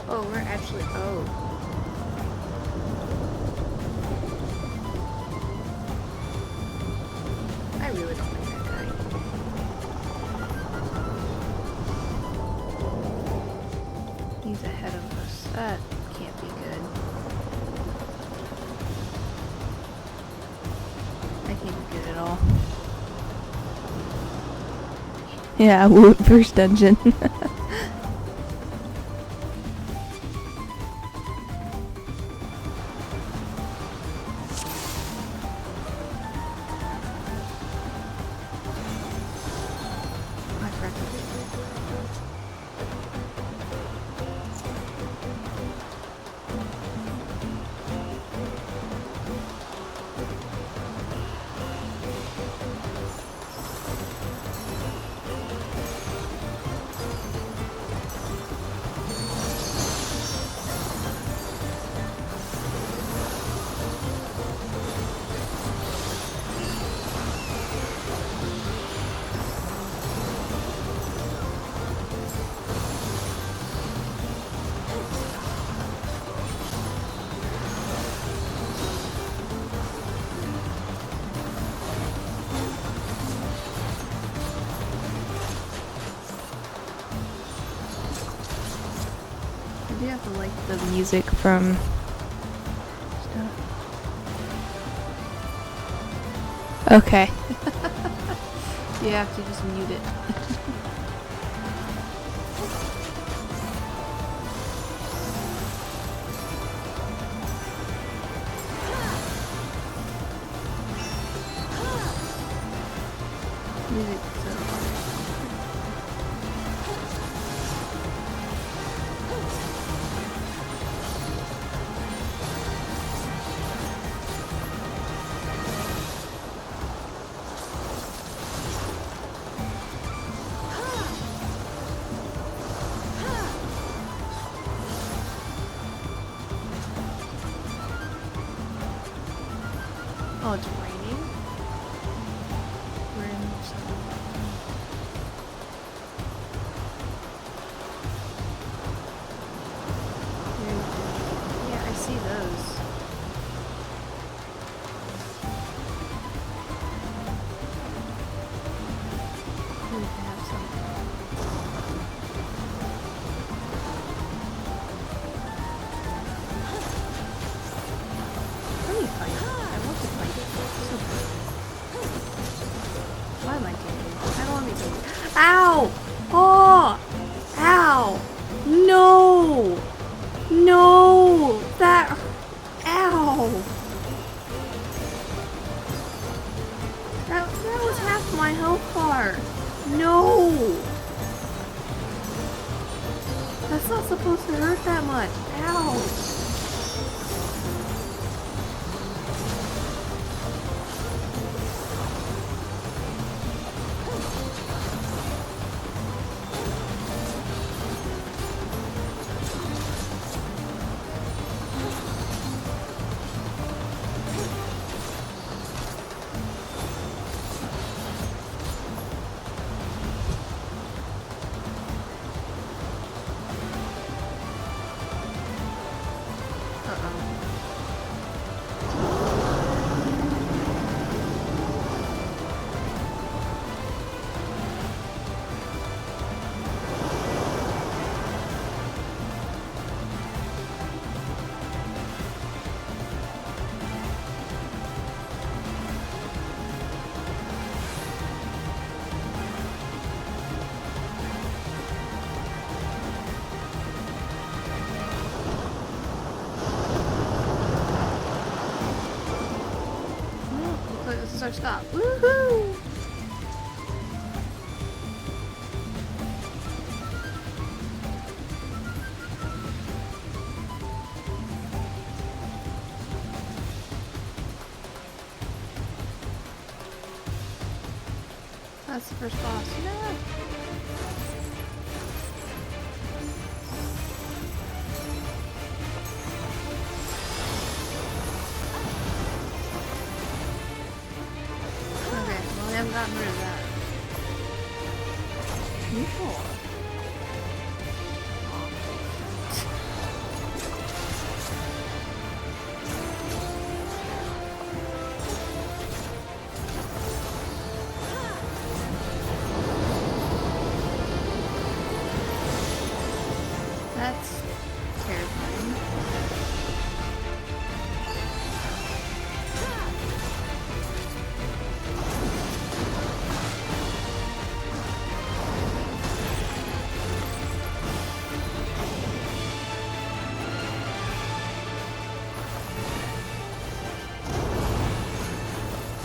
Oh, we're actually. Oh. I really don't like that guy. He's ahead of us. That can't be good. That can't be good at all. Yeah, Woot first dungeon. I forgot to do I do have to like The music from stuff. Okay. You have to just mute it. Music, so. Oh, it's raining? We're in some... Yeah, I see those. We can have some. Let me fight it. I want to fight it. So why am I taking? I don't want to be taking. Ow! Oh! Ow! No! No! That. Ow! That was half my health bar. No! That's not supposed to hurt that much. Ow! This is our stop. Woohoo! That's the first boss. No! Okay, well we haven't gotten rid of that. Neutral.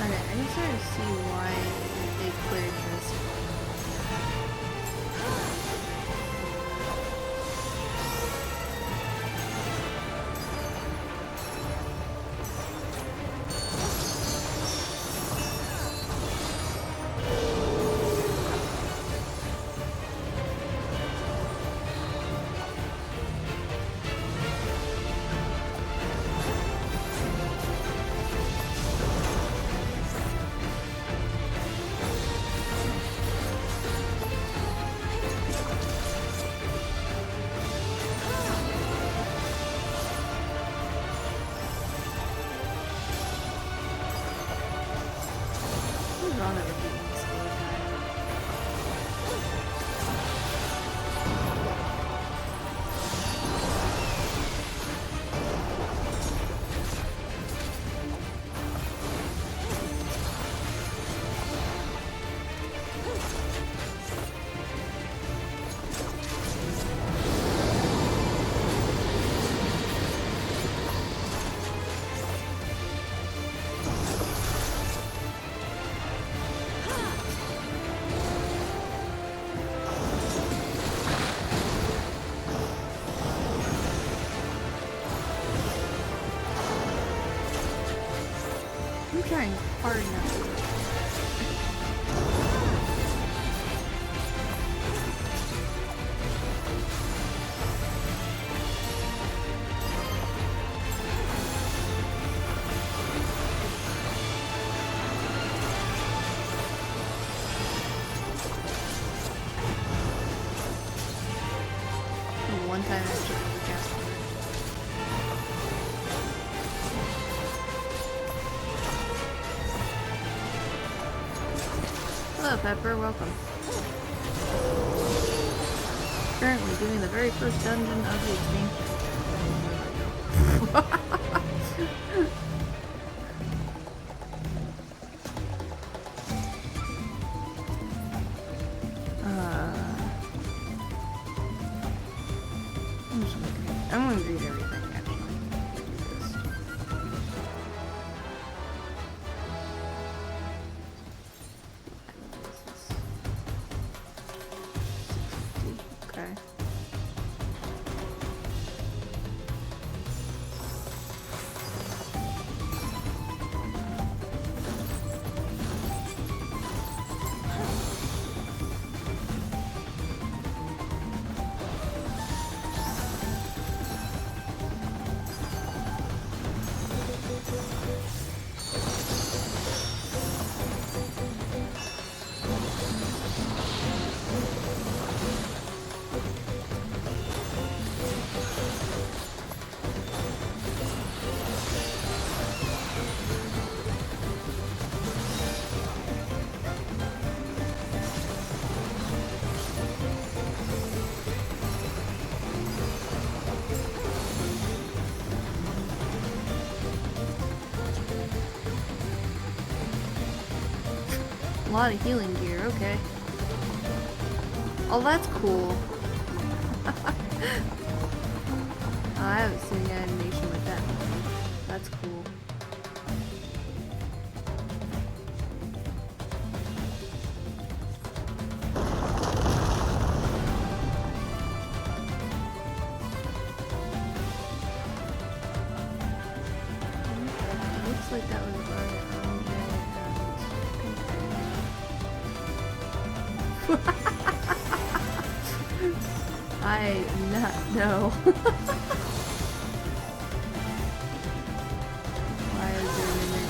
Okay, I'm trying to see why they cleared this. What's wrong with this little guy? I'm trying hard enough. The one time I actually really cast it. Hello, Pepper. Welcome. Currently doing the very first dungeon of the expansion. I'm gonna read everything actually. Do this. Okay. A lot of healing gear, okay. Oh, that's cool. I haven't seen the animation with that. That's cool. Looks like that was I not know. Why is there a mimic?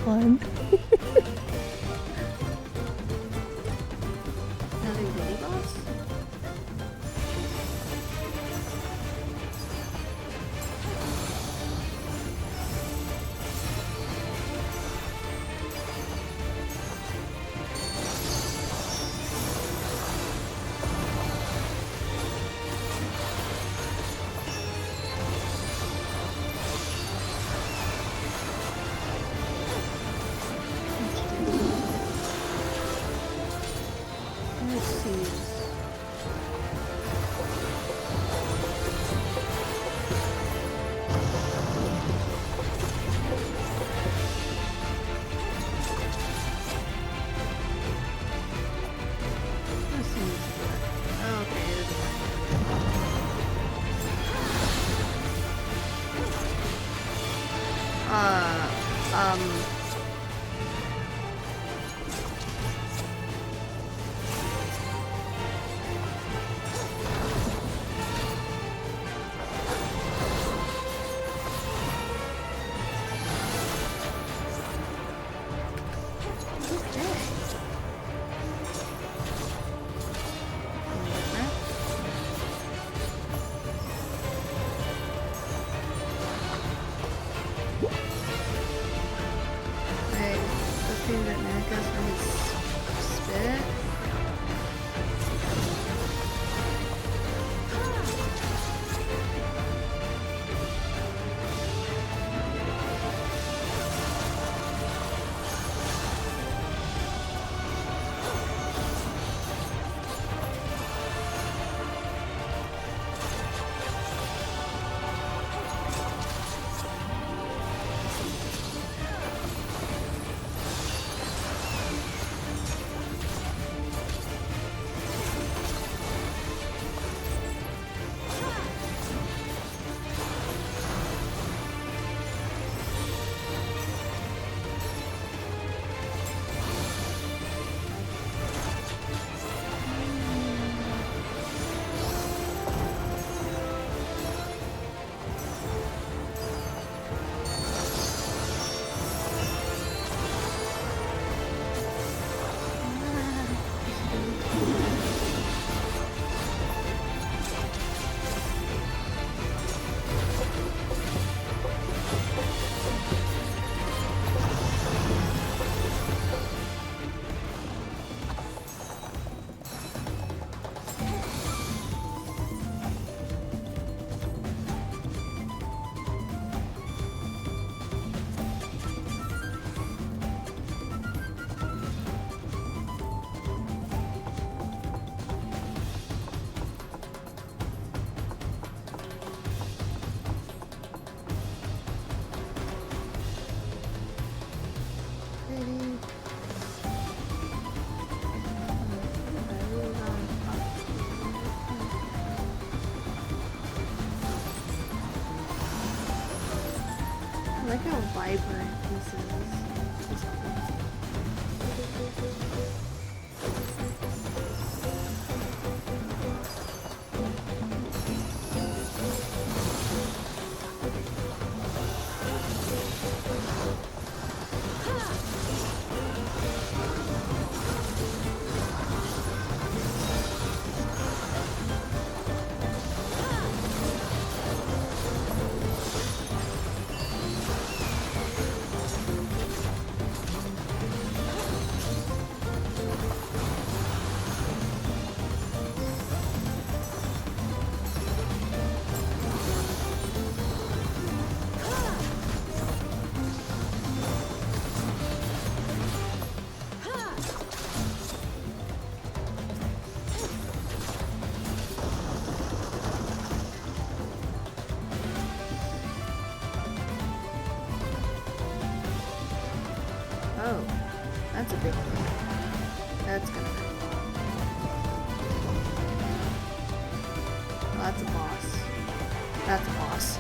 One. Another mini boss? Let's see. Let's see. Okay, there's Wait, the thing that America's from his spit? I like how vibrant this is. It's cool. Oh, that's a big one. That's gonna hurt. Oh, that's a boss. That's a boss.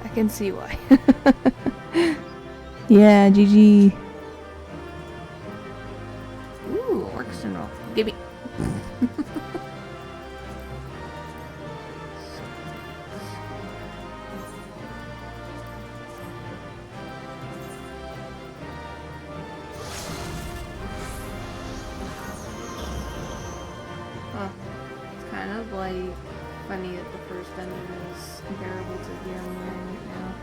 I can see why. Yeah, GG. Ooh, Orchestral. Give me. Oh, it's kind of like funny that the first dungeon is comparable to the I'm wearing right now.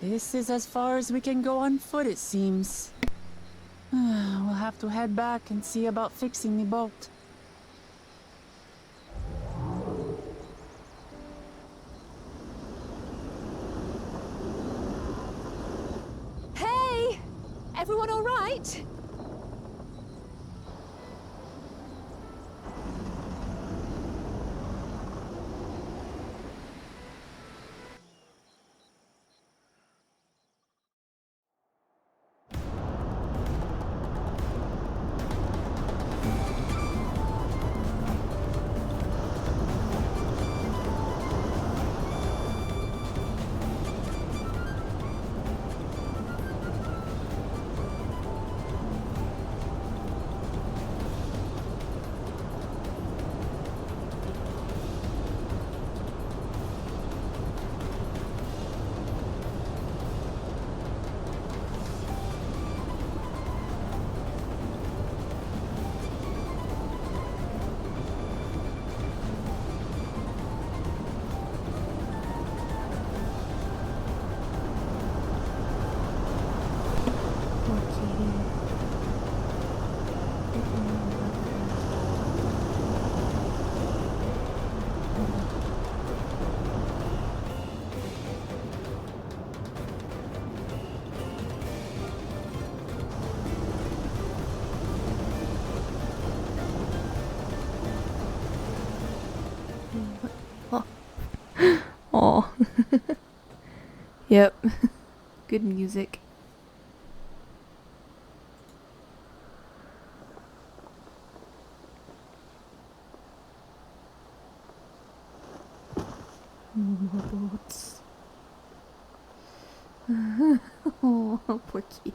This is as far as we can go on foot, it seems. We'll have to head back and see about fixing the boat. Hey! Everyone all right? Oh. Yep. Good music. More boats. Oh, poor kitty.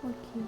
Poor kitty.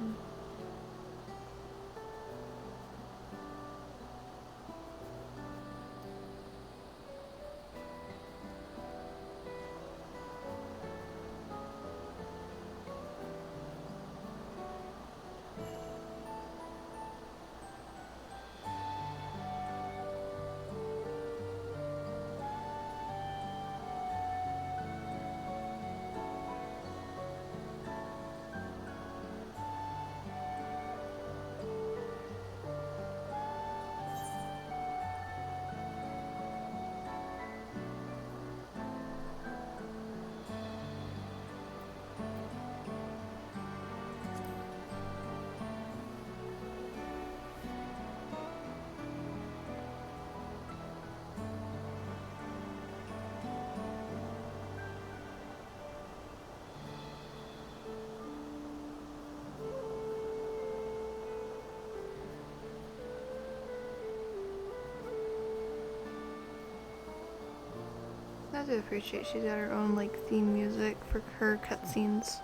do appreciate she's got her own like theme music for her cutscenes.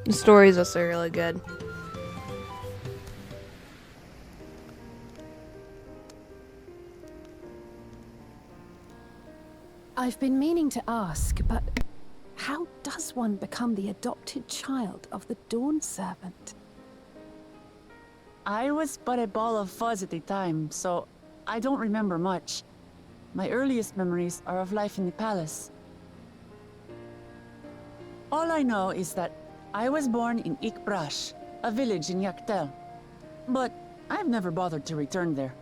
The story is also really good. I've been meaning to ask, but how does one become the adopted child of the Dawn Servant? I was but a ball of fuzz at the time, so I don't remember much. My earliest memories are of life in the palace. All I know is that I was born in Ikbrash, a village in Yaktel. But I've never bothered to return there.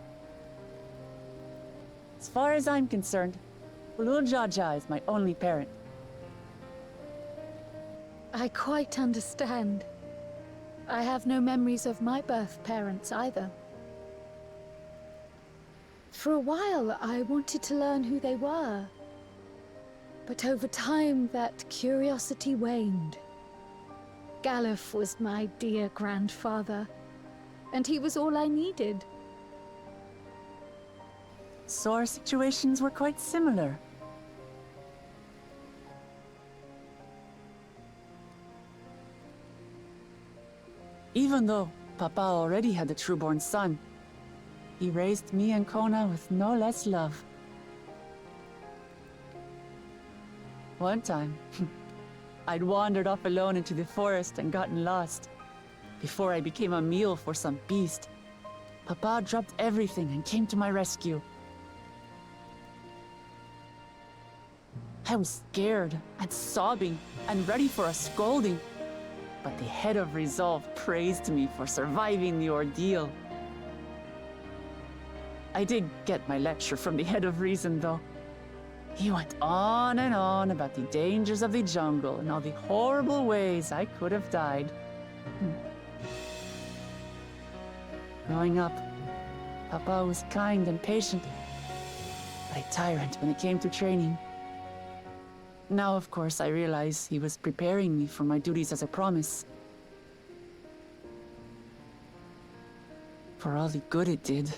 As far as I'm concerned, Ulul Jaja is my only parent. I quite understand. I have no memories of my birth parents either. For a while, I wanted to learn who they were. But over time, that curiosity waned. Galuf was my dear grandfather, and he was all I needed. So our situations were quite similar. Even though Papa already had a trueborn son, he raised me and Kona with no less love. One time, I'd wandered off alone into the forest and gotten lost. Before I became a meal for some beast, Papa dropped everything and came to my rescue. I was scared and sobbing and ready for a scolding, but the head of resolve praised me for surviving the ordeal. I did get my lecture from the head of reason, though. He went on and on about the dangers of the jungle and all the horrible ways I could have died. Growing up, Papa was kind and patient, but a tyrant when it came to training. Now, of course, I realize he was preparing me for my duties as a promise. For all the good it did.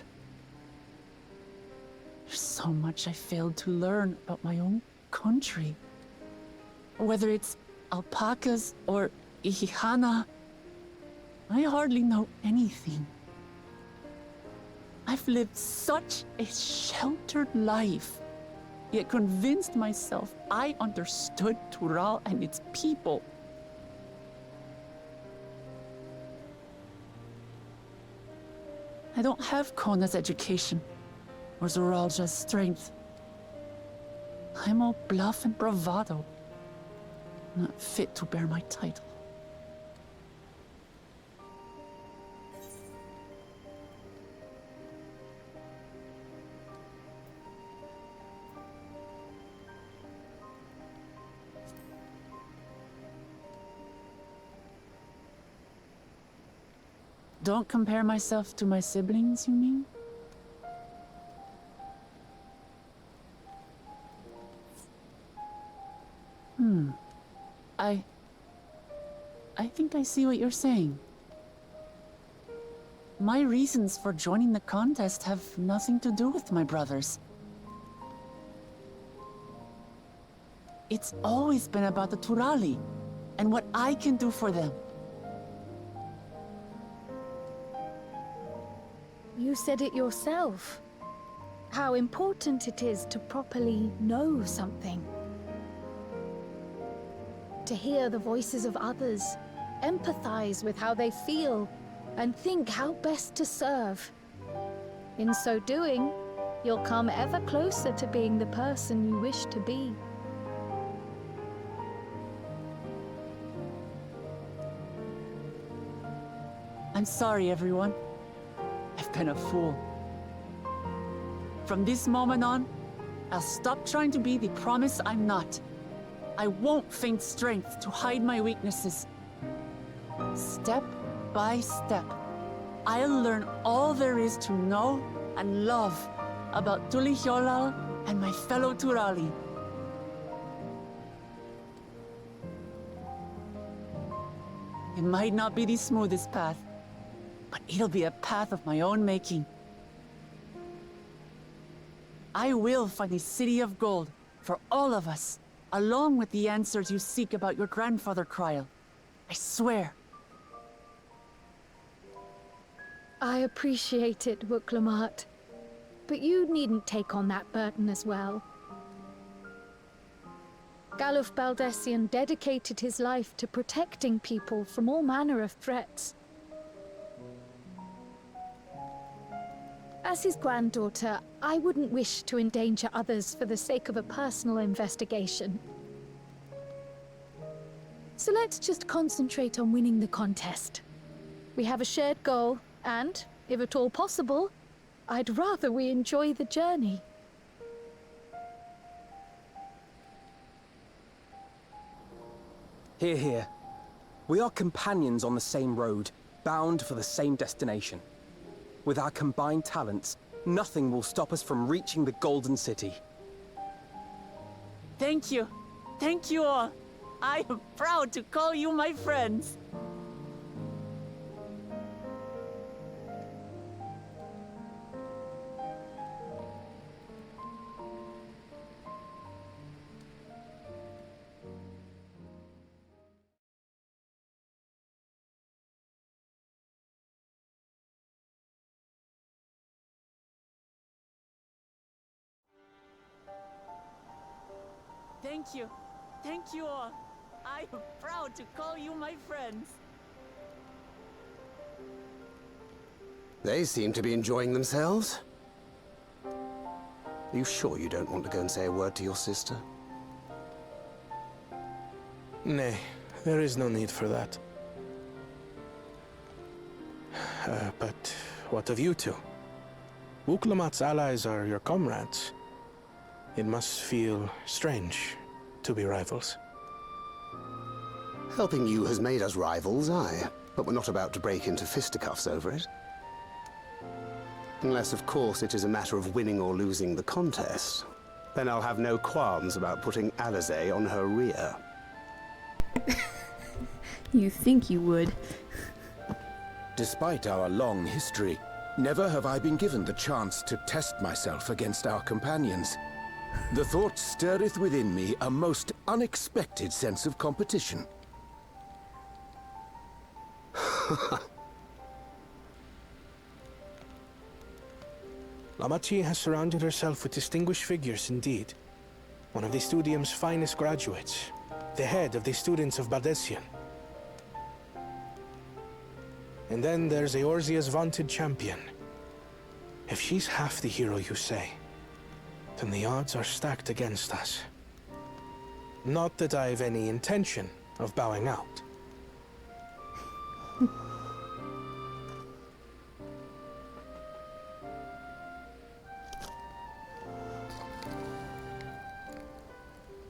There's so much I failed to learn about my own country. Whether it's alpacas or Ihihana, I hardly know anything. I've lived such a sheltered life, yet convinced myself I understood Tural and its people. I don't have Kona's education, or Zoralja's strength. I'm all bluff and bravado, not fit to bear my title. Don't compare myself to my siblings, you mean? I think I see what you're saying. My reasons for joining the contest have nothing to do with my brothers. It's always been about the Turali and what I can do for them. You said it yourself. How important it is to properly know something. To hear the voices of others, empathize with how they feel, and think how best to serve. In so doing, you'll come ever closer to being the person you wish to be. I'm sorry, everyone. I've been a fool. From this moment on, I'll stop trying to be the promise I'm not. I won't feign strength to hide my weaknesses. Step by step, I'll learn all there is to know and love about Tuli Hyolal and my fellow Turali. It might not be the smoothest path, but it'll be a path of my own making. I will find a city of gold for all of us, along with the answers you seek about your grandfather, Kryl. I swear. I appreciate it, Wuk Lamat. But you needn't take on that burden as well. Galuf Baldessian dedicated his life to protecting people from all manner of threats. As his granddaughter, I wouldn't wish to endanger others for the sake of a personal investigation. So let's just concentrate on winning the contest. We have a shared goal, and, if at all possible, I'd rather we enjoy the journey. Hear, hear. We are companions on the same road, bound for the same destination. With our combined talents, nothing will stop us from reaching the Golden City. Thank you. Thank you all. I am proud to call you my friends. Thank you. Thank you all. I am proud to call you my friends. They seem to be enjoying themselves. Are you sure you don't want to go and say a word to your sister? Nay, there is no need for that. But what of you two? Wuk Lamat's allies are your comrades. It must feel strange to be rivals. Helping you has made us rivals, aye. But we're not about to break into fisticuffs over it. Unless, of course, it is a matter of winning or losing the contest. Then I'll have no qualms about putting Alize on her rear. You think you would. Despite our long history, never have I been given the chance to test myself against our companions. The thought stirreth within me a most unexpected sense of competition. Lamachi has surrounded herself with distinguished figures indeed. One of the Studium's finest graduates, the head of the students of Baldessian. And then there's Eorzea's vaunted champion. If she's half the hero you say, then the odds are stacked against us. Not that I've any intention of bowing out.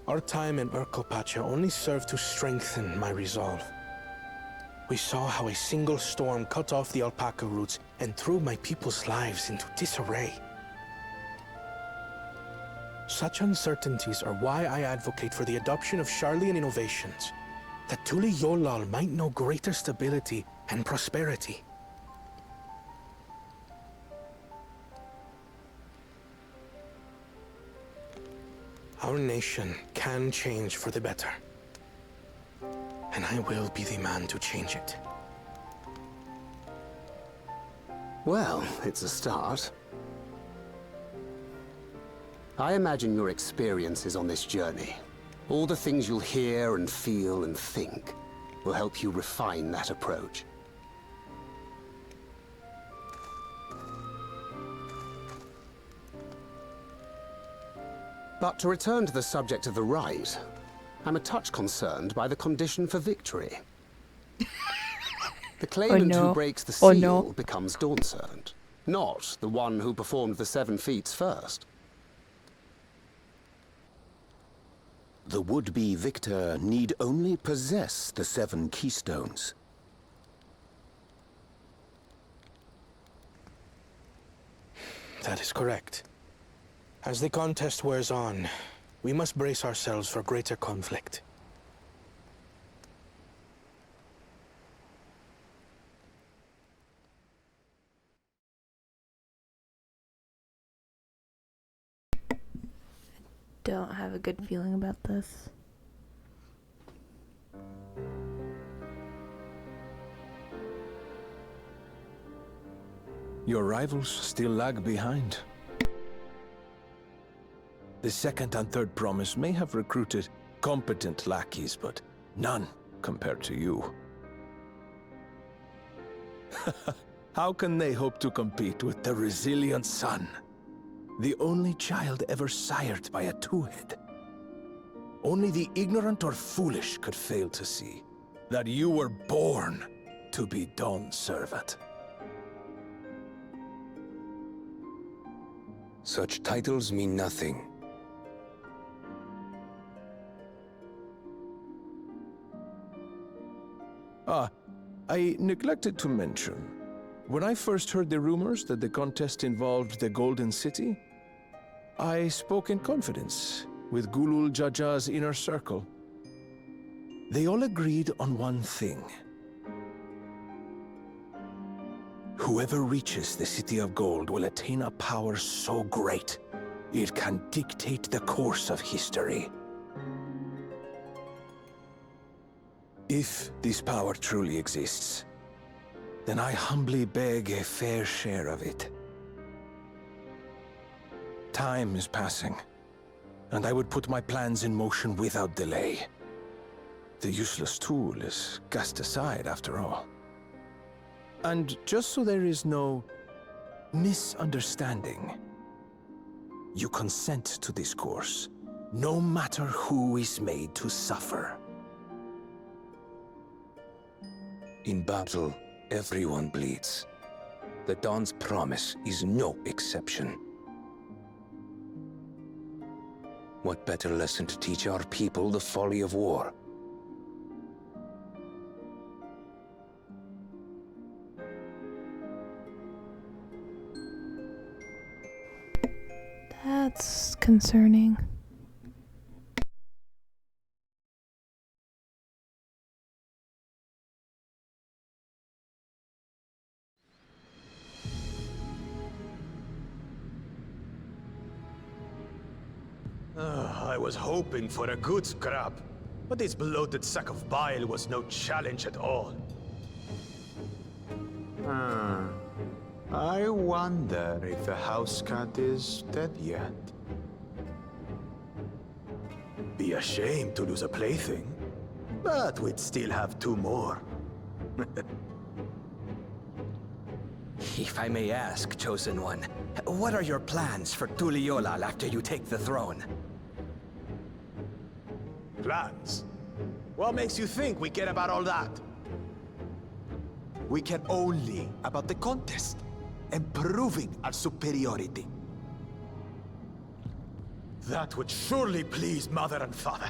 Our time in Urkelpacha only served to strengthen my resolve. We saw how a single storm cut off the alpaca roots and threw my people's lives into disarray. Such uncertainties are why I advocate for the adoption of Sharlayan innovations, that Tuli Hyolal might know greater stability and prosperity. Our nation can change for the better, and I will be the man to change it. Well, it's a start. I imagine your experiences on this journey, all the things you'll hear and feel and think, will help you refine that approach. But to return to the subject of the rite, I'm a touch concerned by the condition for victory. The claimant who breaks the seal becomes Dawn Servant. not the one who performed the 7 feats first. The would-be victor need only possess the 7 keystones. That is correct. As the contest wears on, we must brace ourselves for greater conflict. Don't have a good feeling about this. Your rivals still lag behind. The second and third promise may have recruited competent lackeys, but none compared to you. How can they hope to compete with the resilient son? The only child ever sired by a two-head. Only the ignorant or foolish could fail to see that you were born to be Dawn's servant. Such titles mean nothing. I neglected to mention. When I first heard the rumors that the contest involved the Golden City, I spoke in confidence with Gulul Jaja's inner circle. They all agreed on one thing. Whoever reaches the City of Gold will attain a power so great, it can dictate the course of history. If this power truly exists, then I humbly beg a fair share of it. Time is passing, and I would put my plans in motion without delay. The useless tool is cast aside after all. And just so there is no misunderstanding, you consent to this course, no matter who is made to suffer. In battle, everyone bleeds. The Dawn's promise is no exception. What better lesson to teach our people the folly of war? That's concerning. I was hoping for a good scrap, but this bloated sack of bile was no challenge at all. I wonder if the house cat is dead yet. Be a shame to lose a plaything, but we'd still have 2 more. If I may ask, Chosen One, what are your plans for Tuliyollal after you take the throne? Plans? What makes you think we care about all that? We care only about the contest and proving our superiority. That would surely please Mother and Father.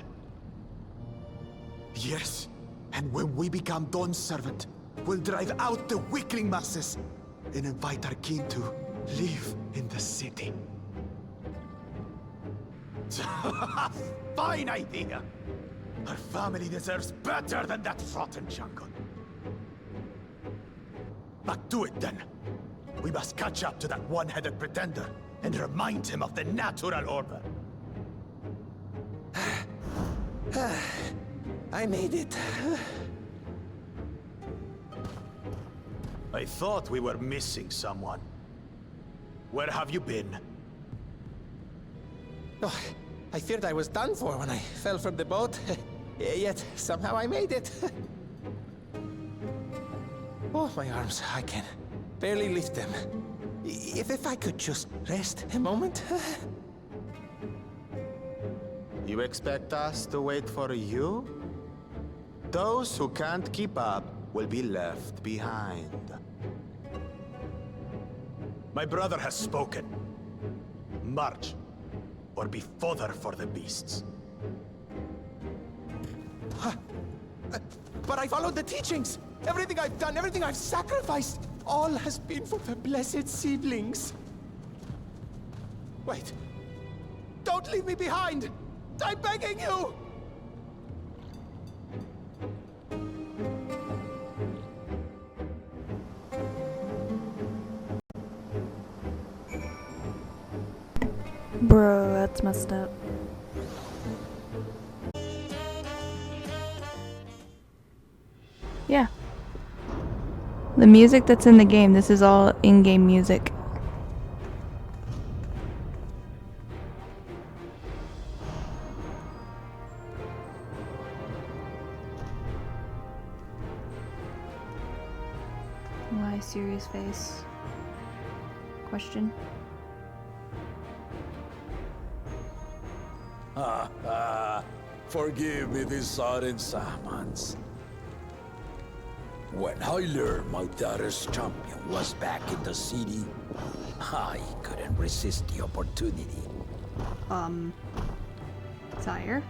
Yes, and when we become Dawn's servant, we'll drive out the weakling masses and invite our king to live in the city. Fine idea! Our family deserves better than that rotten jungle. Back to it then. We must catch up to that one-headed pretender and remind him of the natural order. I made it. I thought we were missing someone. Where have you been? Oh, I feared I was done for when I fell from the boat. Yet, somehow I made it. Oh, my arms, I can barely lift them. If I could just rest a moment. You expect us to wait for you? Those who can't keep up will be left behind. My brother has spoken. March, or be fodder for the beasts. But I followed the teachings. Everything I've done, everything I've sacrificed, all has been for the blessed seedlings. Wait. Don't leave me behind! I'm begging you! Bro, that's messed up. Yeah. The music that's in the game, this is all in-game music. Why serious face? Question. Forgive me these sudden summons. When I learned my daughter's champion was back in the city, I couldn't resist the opportunity. Sire?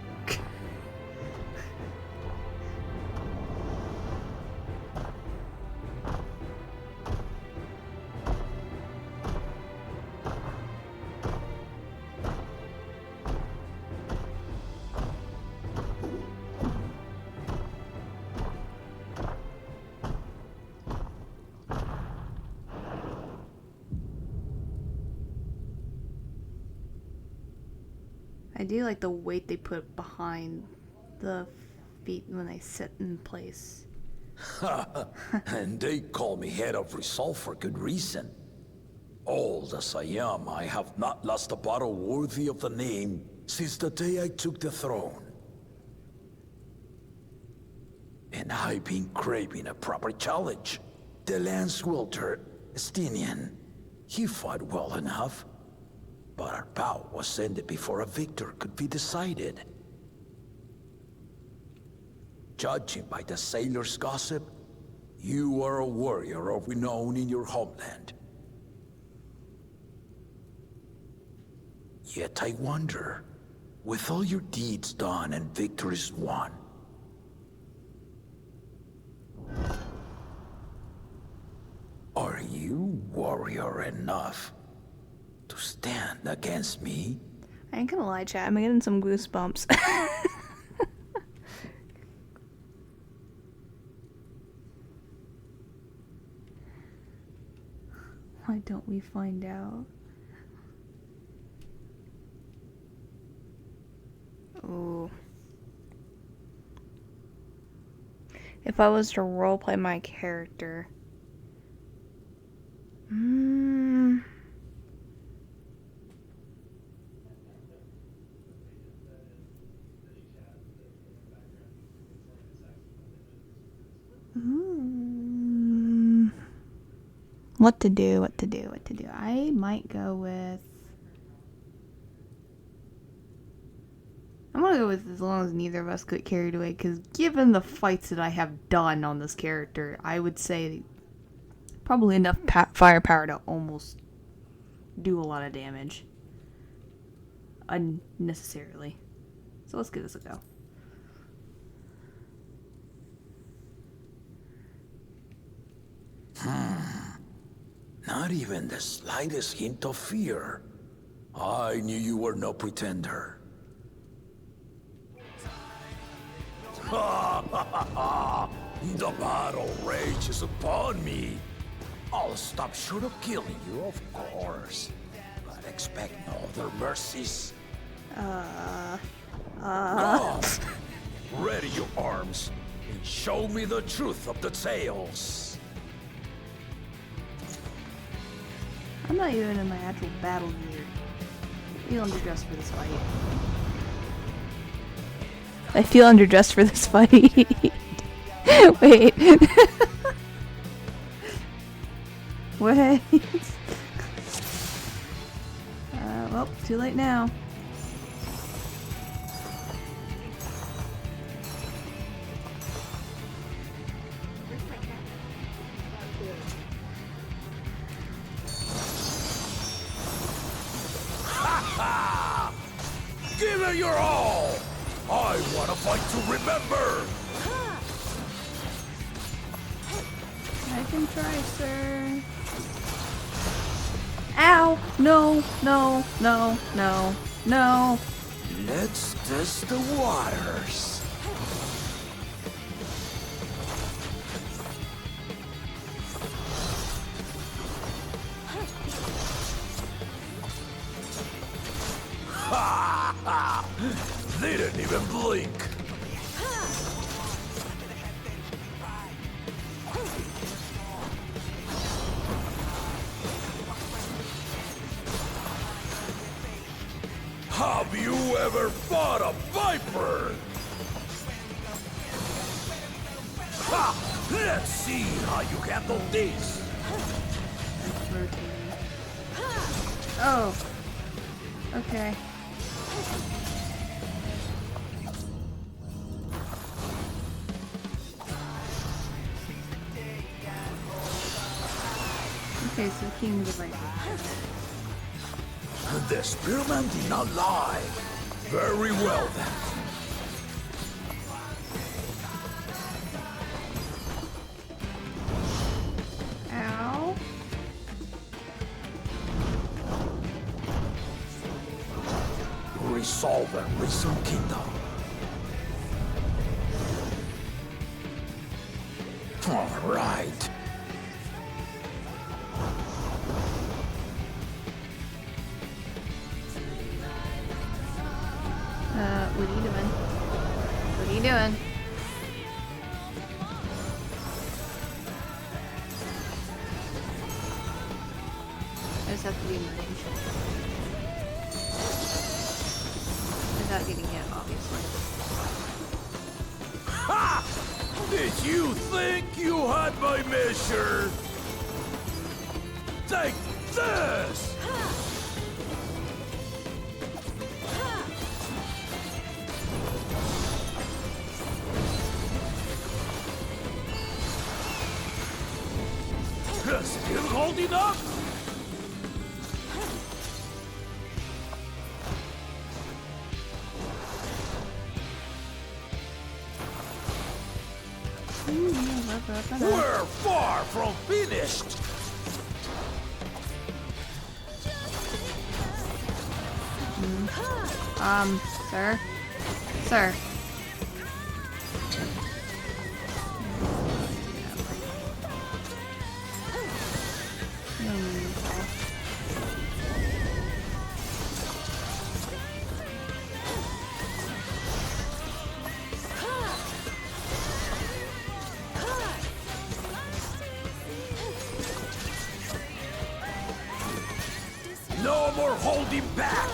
I do like the weight they put behind the feet when they sit in place. And they call me head of resolve for good reason. Old as I am, I have not lost a battle worthy of the name since the day I took the throne. And I've been craving a proper challenge. The Lance Wielder, Estinian, he fought well enough. But our bout was ended before a victor could be decided. Judging by the sailors' gossip, you are a warrior of renown in your homeland. Yet I wonder, with all your deeds done and victories won, are you warrior enough to stand against me? I ain't gonna lie, chat, I'm getting some goosebumps. Why don't we find out? Ooh. If I was to roleplay my character... What to do. I might go with... I'm gonna go with as long as neither of us get carried away, because given the fights that I have done on this character, I would say probably enough firepower to almost do a lot of damage. Unnecessarily. So let's give this a go. Not even the slightest hint of fear. I knew you were no pretender. The battle rages upon me. I'll stop short of killing you, of course. But expect no other mercies. Come, ready your arms, and show me the truth of the tales. I'm not even in my actual battle gear. I feel underdressed for this fight. I feel underdressed for this fight. Wait. Wait. Well, too late now. remember! I can try, sir. Ow! No, no, no, no, no. Let's test the waters. Ha ha! They didn't even blink. Have you ever fought a viper? Ha! Let's see how you handle this. Oh. Okay. Okay, so King was like... The spearman did not lie. Very well then. Ow. Resolve and reason kingdom. All right. What are you doing? What are you doing? I just have to be in range. Without getting hit, obviously. Ha! Did you think you had my measure? Take this! Still holding up? We're far from finished. Sir? Sir. No more holding back.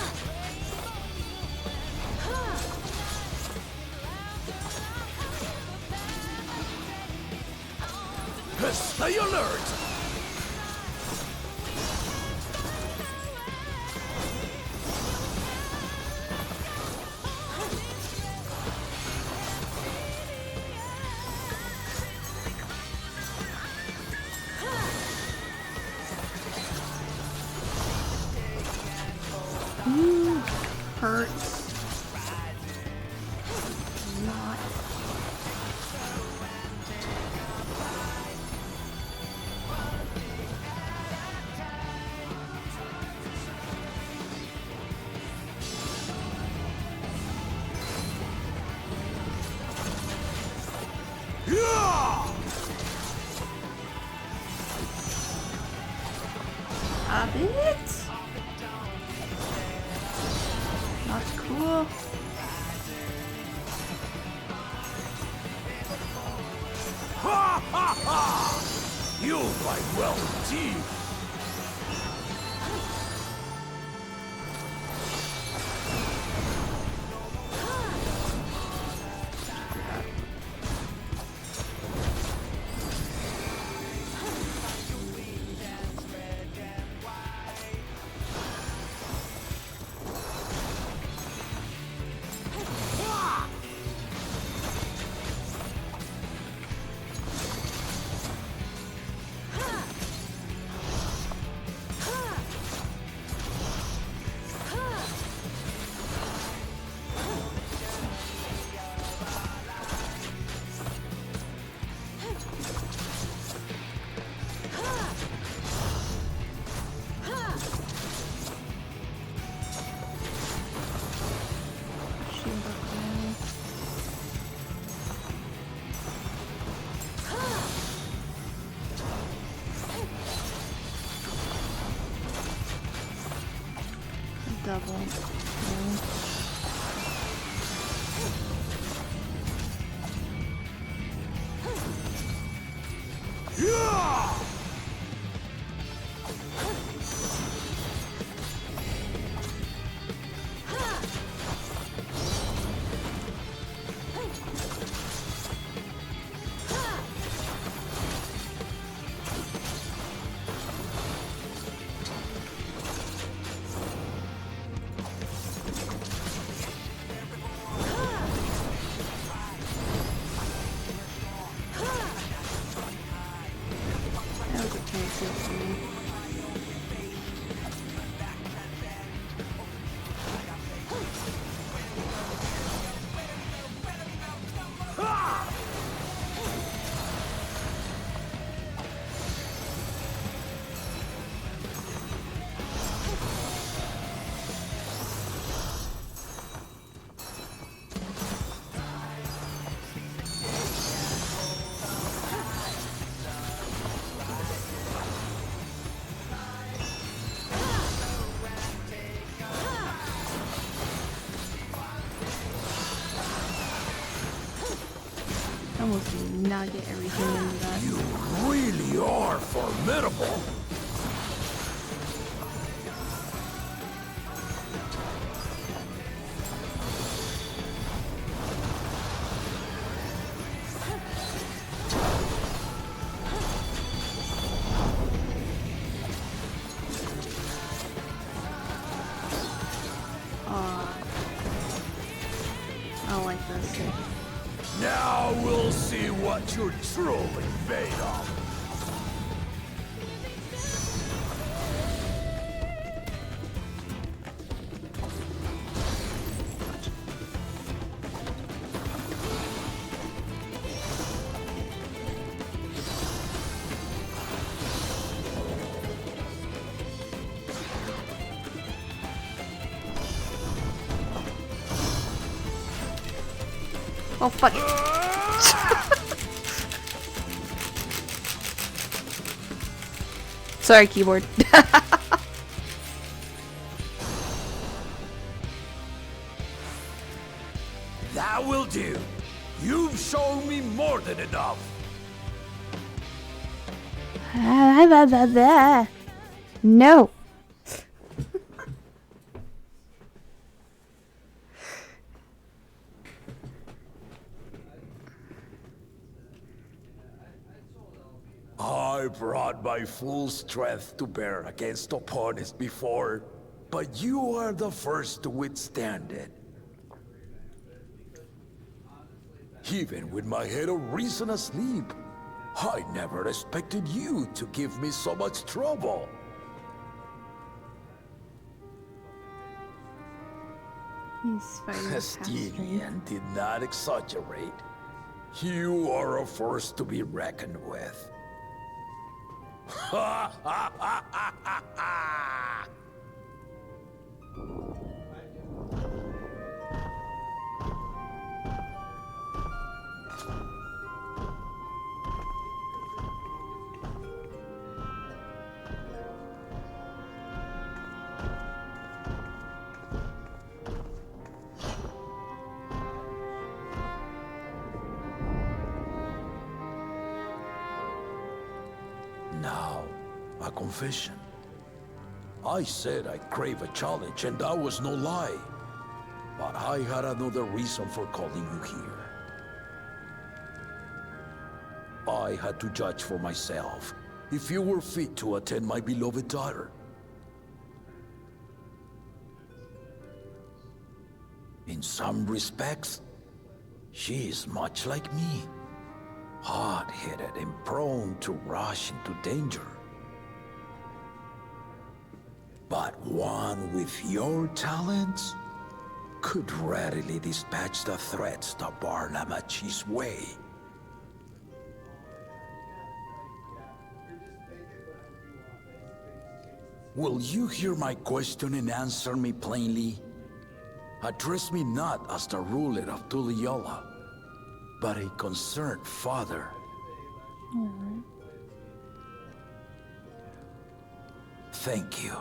Stay alert. Hurts. Not. A bit. Not cool. Ha ha ha! You fight well indeed. double. Almost did not get everything into that. You really are formidable. I don't like this. Now we'll see what you're truly made of. Oh, fuck it. Sorry, keyboard. That will do. You've shown me more than enough. No. I brought my full strength to bear against opponents before, but you are the first to withstand it. Even with my head of reason asleep, I never expected you to give me so much trouble. He's fighting Castilian did not exaggerate. You are a force to be reckoned with. Ha ha ha ha ha ha! Now, a confession. I said I crave a challenge, and that was no lie. But I had another reason for calling you here. I had to judge for myself if you were fit to attend my beloved daughter. In some respects, she is much like me. Hard-headed and prone to rush into danger. But one with your talents could readily dispatch the threats that bar Lamat's way. Will you hear my question and answer me plainly? Address me not as the ruler of Tuliyola, but a concerned father. Thank you.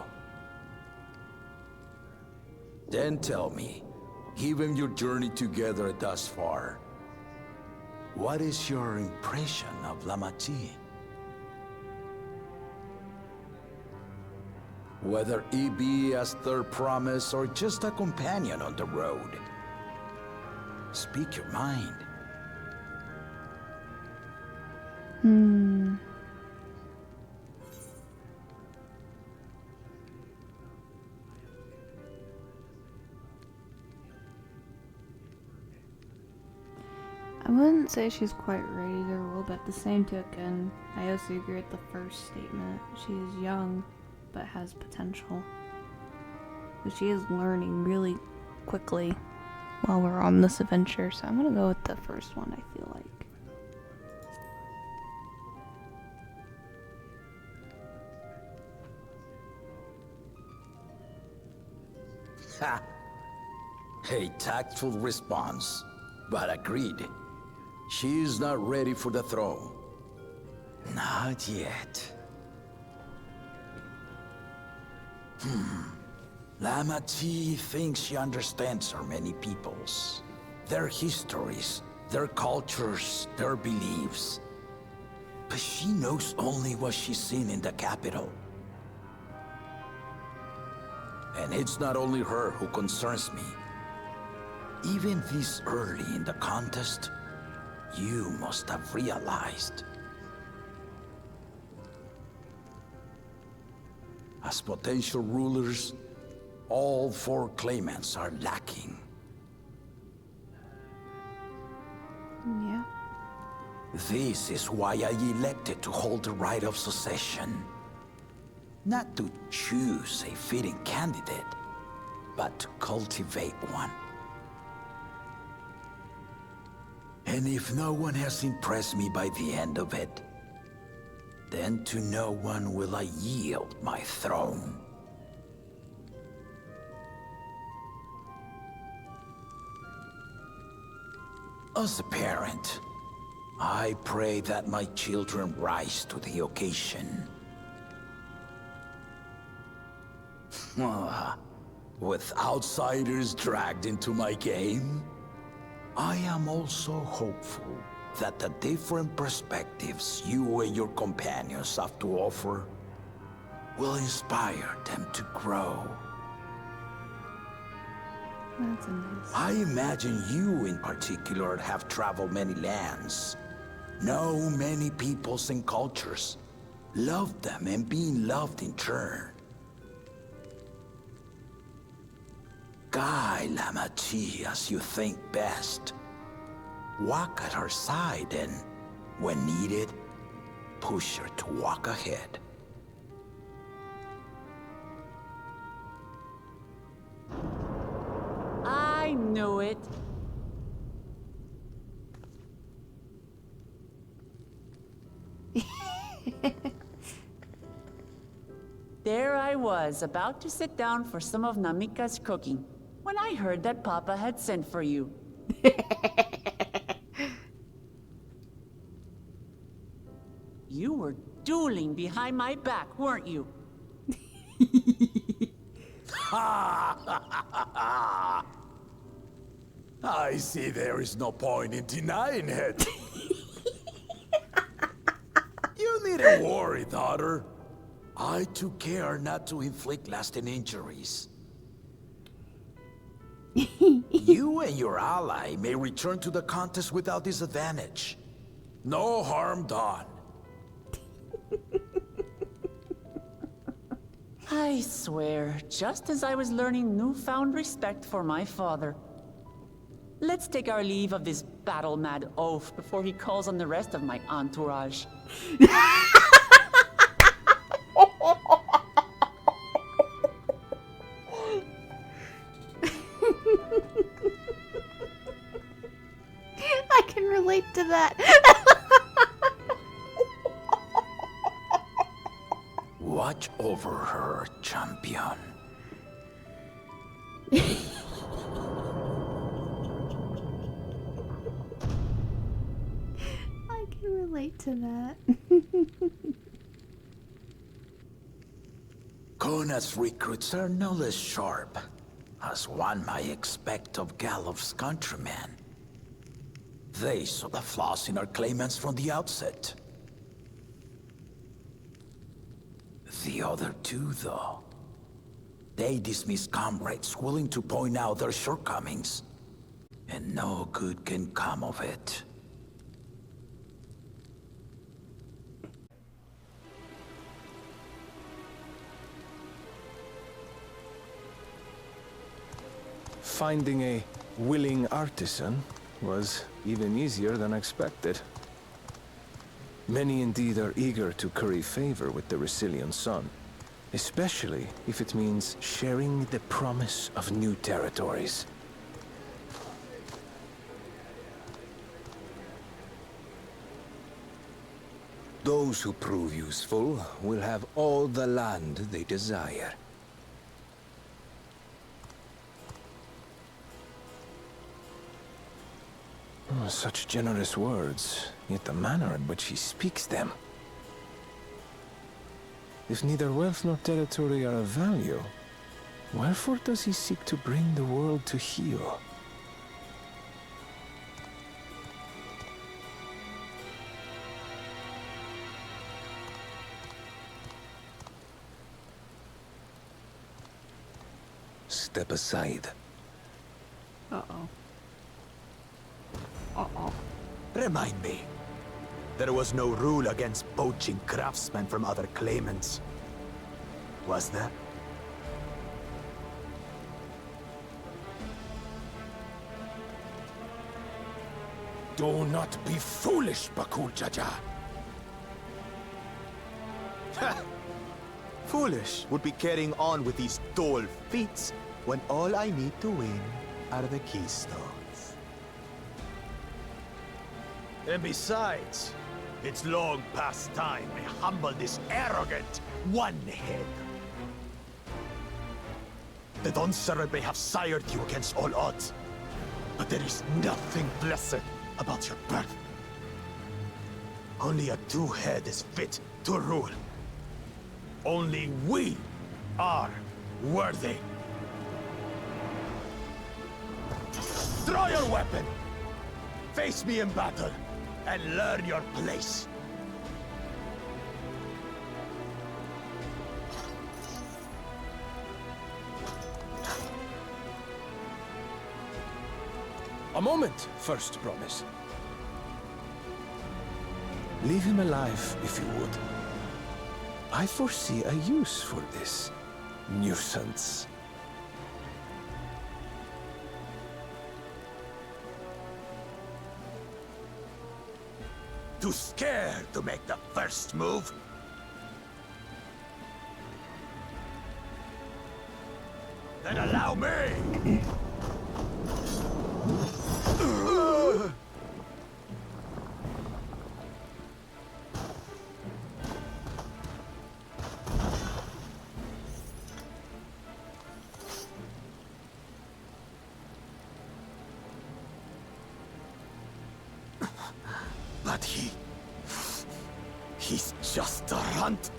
Then tell me, given your journey together thus far, what is your impression of Lamat? Whether he be as their promise or just a companion on the road. Speak your mind. I wouldn't say she's quite ready to rule, but at the same token, I also agree with the first statement. She is young, but has potential. But she is learning really quickly while we're on this adventure, so I'm gonna go with the first one, I feel like. Ha! A tactful response, but agreed. She is not ready for the throne. Not yet. Lamat thinks she understands her many peoples, their histories, their cultures, their beliefs. But she knows only what she's seen in the capital. And it's not only her who concerns me. Even this early in the contest, you must have realized. As potential rulers, all 4 claimants are lacking. Yeah. This is why I elected to hold the right of succession. Not to choose a fitting candidate, but to cultivate one. And if no one has impressed me by the end of it, then to no one will I yield my throne. As a parent, I pray that my children rise to the occasion. With outsiders dragged into my game, I am also hopeful that the different perspectives you and your companions have to offer will inspire them to grow. That's nice. I imagine you in particular have traveled many lands, know many peoples and cultures, loved them and being loved in turn. Guide Lamat as you think best. Walk at her side and, when needed, push her to walk ahead. I knew it. There I was, about to sit down for some of Namika's cooking, when I heard that Papa had sent for you. You were dueling behind my back, weren't you? I see there is no point in denying it. You needn't worry, daughter. I took care not to inflict lasting injuries. You and your ally may return to the contest without disadvantage. No harm done. I swear, just as I was learning newfound respect for my father. Let's take our leave of this battle-mad oaf before he calls on the rest of my entourage. I can relate to that. Watch over her, champion. I can relate to that. Kona's recruits are no less sharp. as one might expect of Galof's countrymen. They saw the flaws in our claimants from the outset. The other two, though, they dismiss comrades willing to point out their shortcomings, and no good can come of it. Finding a willing artisan was even easier than expected. Many indeed are eager to curry favor with the Resilient Sun, especially if it means sharing the promise of new territories. Those who prove useful will have all the land they desire. Such generous words, yet the manner in which he speaks them. If neither wealth nor territory are of value, wherefore does he seek to bring the world to heel? Step aside. Uh-oh. Uh-oh. Remind me. There was no rule against poaching craftsmen from other claimants. Was there? Do not be foolish, Bakul Jaja. Foolish would be carrying on with these dull feats when all I need to win are the keystones. And besides, it's long past time I humble this arrogant one-head. The Dawn Servant may have sired you against all odds, but there is nothing blessed about your birth. Only a two-head is fit to rule. Only we are worthy. Draw your weapon! Face me in battle, and learn your place. A moment, First Promise. Leave him alive, if you would. I foresee a use for this nuisance. Too scared to make the first move? Then allow me! But he's just a runt.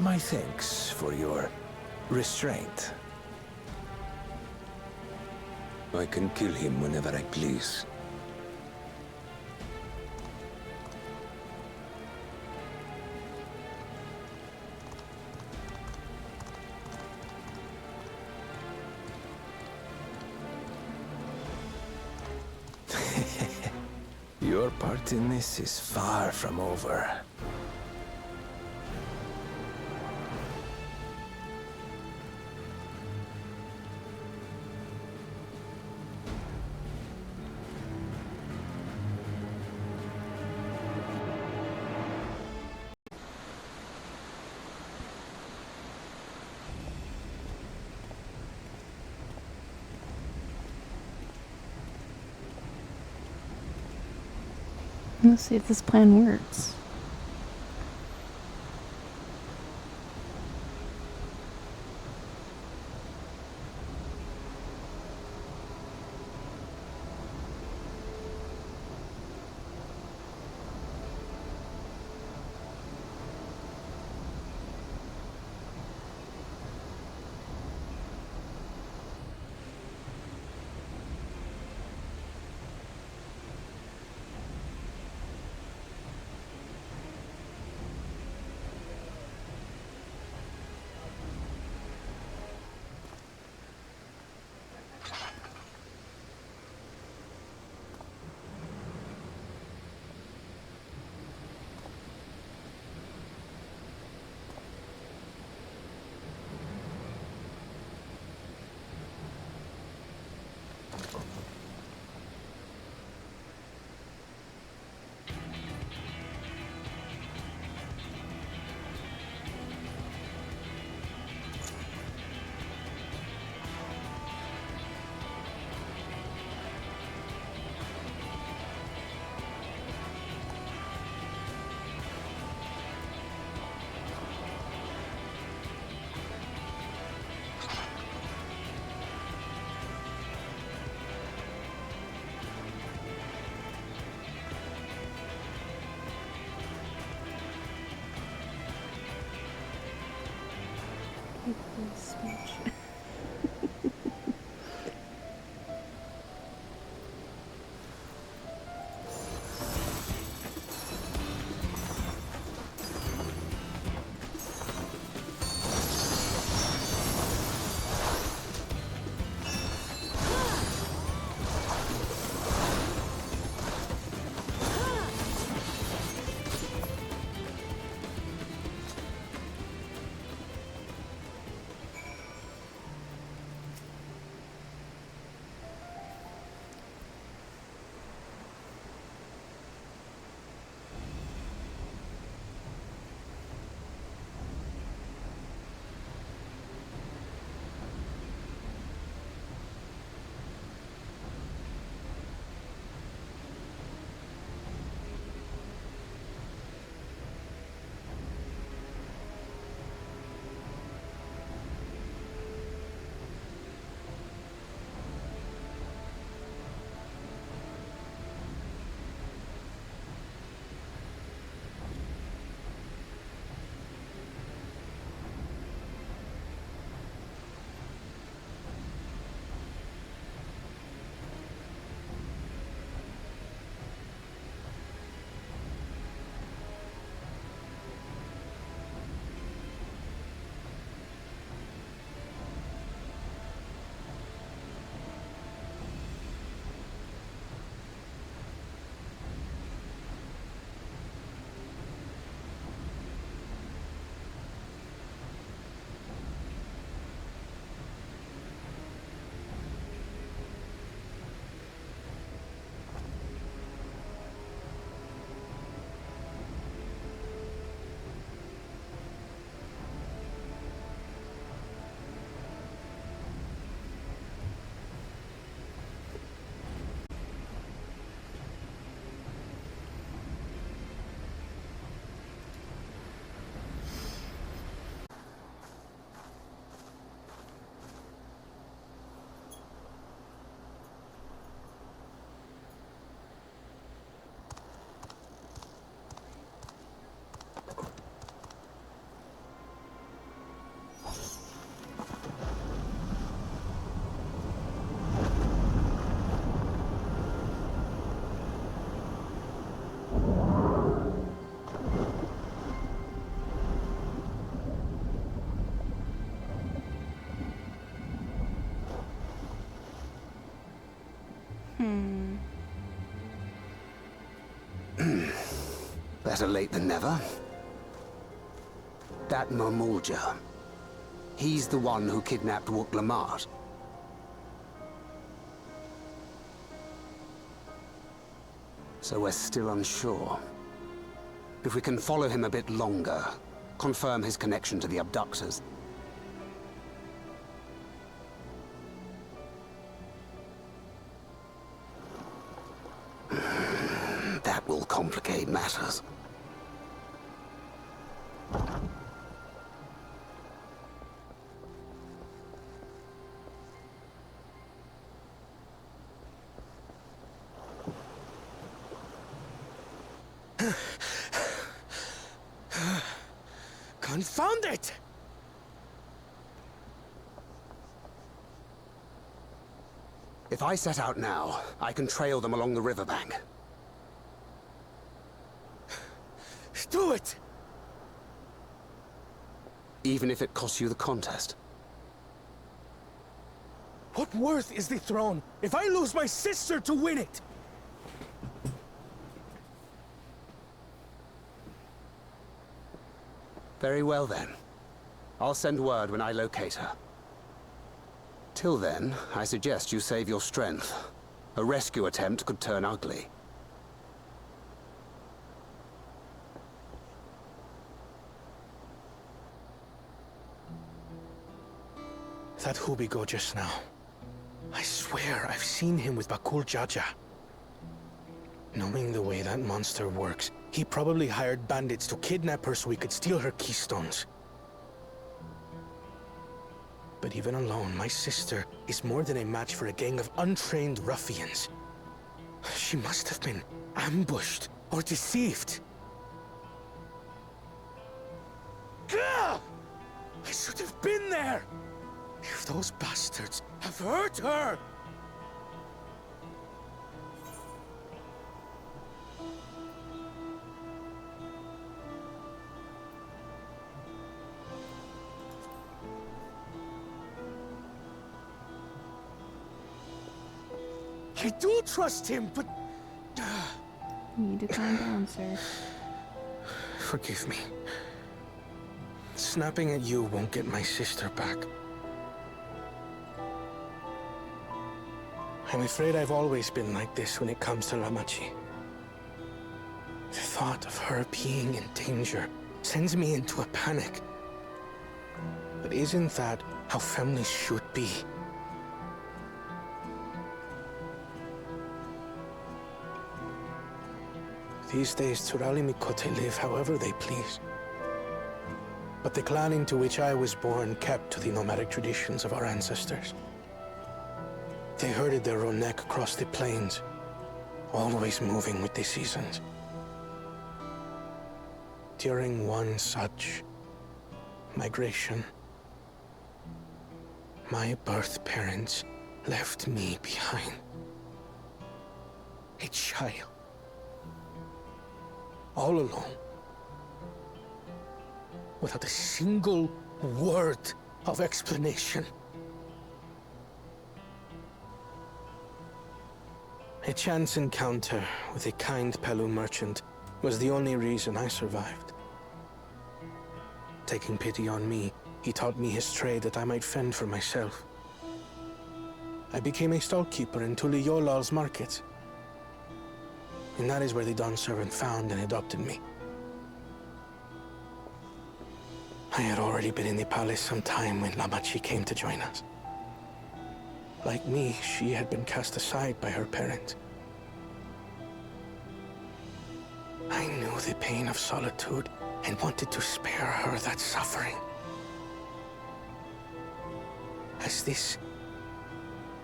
My thanks for your restraint. I can kill him whenever I please. Your part in this is far from over. Let's see if this plan works. Speech. Better late than never. That Momulja. He's the one who kidnapped Wuk Lamat. So we're still unsure. If we can follow him a bit longer, confirm his connection to the abductors. That will complicate matters. Confound it! If I set out now, I can trail them along the riverbank. Do it! Even if it costs you the contest. What worth is the throne if I lose my sister to win it? Very well then. I'll send word when I locate her. Till then, I suggest you save your strength. A rescue attempt could turn ugly. That Hubigo just now. I swear I've seen him with Bakul Jaja. Knowing the way that monster works, he probably hired bandits to kidnap her so he could steal her keystones. But even alone, my sister is more than a match for a gang of untrained ruffians. She must have been ambushed or deceived. Gah! I should have been there! If those bastards have hurt her! I do trust him, but... You need to calm down, sir. Forgive me. Snapping at you won't get my sister back. I'm afraid I've always been like this when it comes to Lamachi. The thought of her being in danger sends me into a panic. But isn't that how families should be? These days, Turali Mikote live however they please. But the clan into which I was born kept to the nomadic traditions of our ancestors. They herded their own neck across the plains, always moving with the seasons. During one such migration, my birth parents left me behind. A child. All alone. Without a single word of explanation. A chance encounter with a kind Pelu merchant was the only reason I survived. Taking pity on me, he taught me his trade that I might fend for myself. I became a stallkeeper in Tuliyolal's market. And that is where the Dawn servant found and adopted me. I had already been in the palace some time when Lamachi came to join us. Like me, she had been cast aside by her parents. I knew the pain of solitude and wanted to spare her that suffering. As this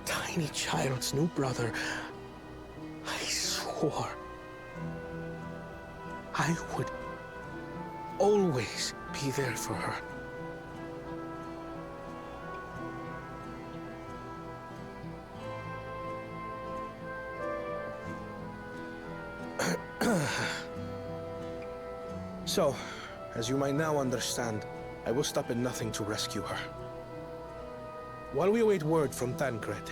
tiny child's new brother, I swore I would always be there for her. So, as you might now understand, I will stop at nothing to rescue her. While we await word from Thancred,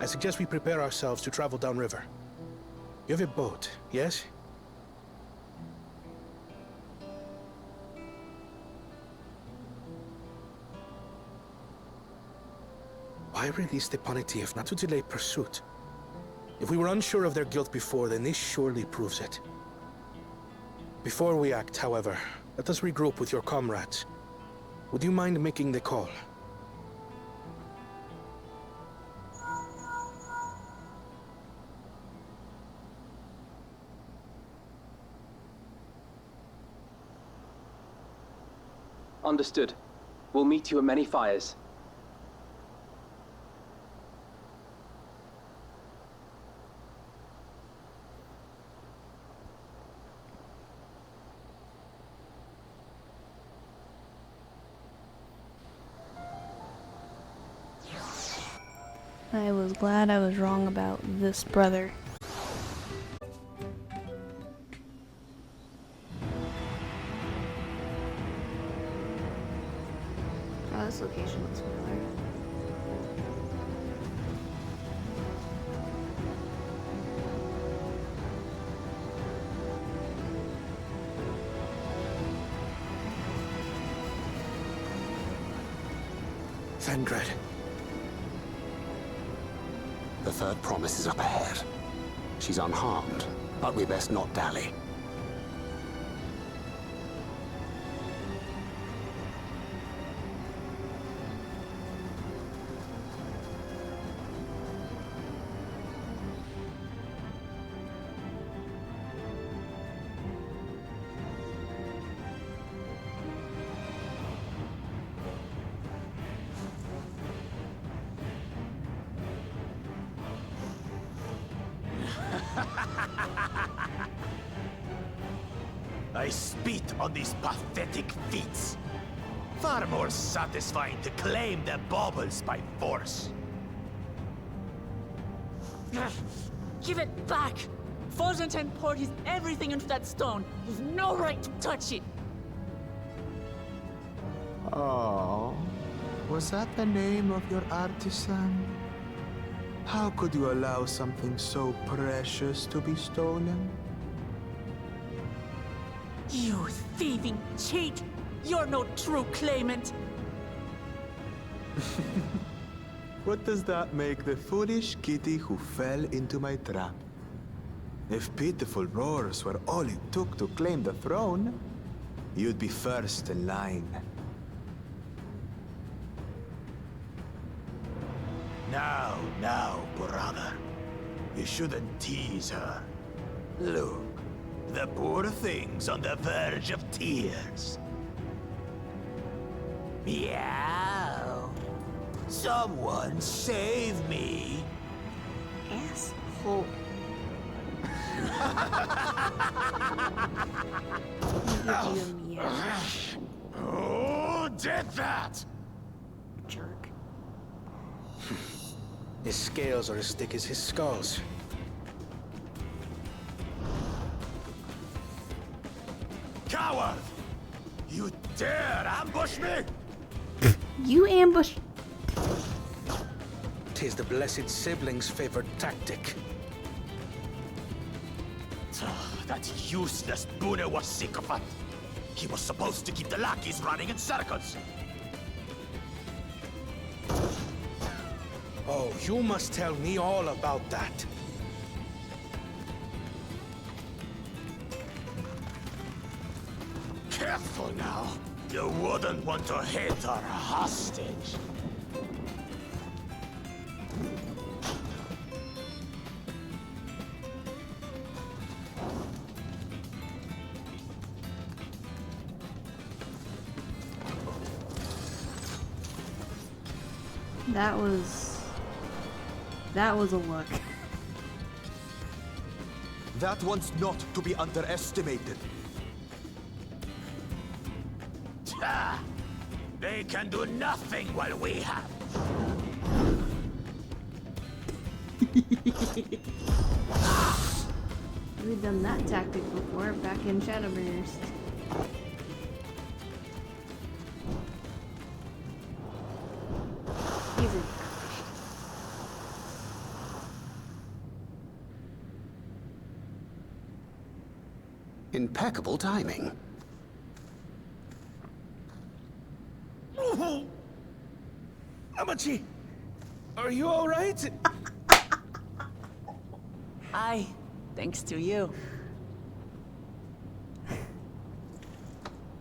I suggest we prepare ourselves to travel downriver. You have a boat, yes? Why release the Poniti if not to delay pursuit? If we were unsure of their guilt before, then this surely proves it. Before we act, however, let us regroup with your comrades. Would you mind making the call? Understood. We'll meet you at many fires. I was glad I was wrong about this brother. Oh, this location looks familiar. Thancred. The third promise is up ahead. She's unharmed, but we best not dally. I spit on these pathetic feats. Far more satisfying to claim the baubles by force. Give it back! Fosunten poured his everything into that stone. You've no right to touch it! Oh, was that the name of your artisan? How could you allow something so precious to be stolen? You thieving cheat! You're no true claimant! What does that make the foolish kitty who fell into my trap? If pitiful roars were all it took to claim the throne, you'd be first in line. Now, brother. You shouldn't tease her. Look, the poor thing's on the verge of tears. Meow. Someone save me. Asshole. Who did that? Jerk. His scales are as thick as his skulls. Coward! You dare ambush me? You ambush. Tis the blessed sibling's favorite tactic. That useless Bune was sycophant. He was supposed to keep the lackeys running in circles. Oh, you must tell me all about that. Careful now. You wouldn't want to hit her hostage. That was a look. That one's not to be underestimated. They can do nothing while we have. We've done that tactic before, back in Shadowbringers. Easy. Impeccable timing. Amachi, are you all right? Aye, thanks to you.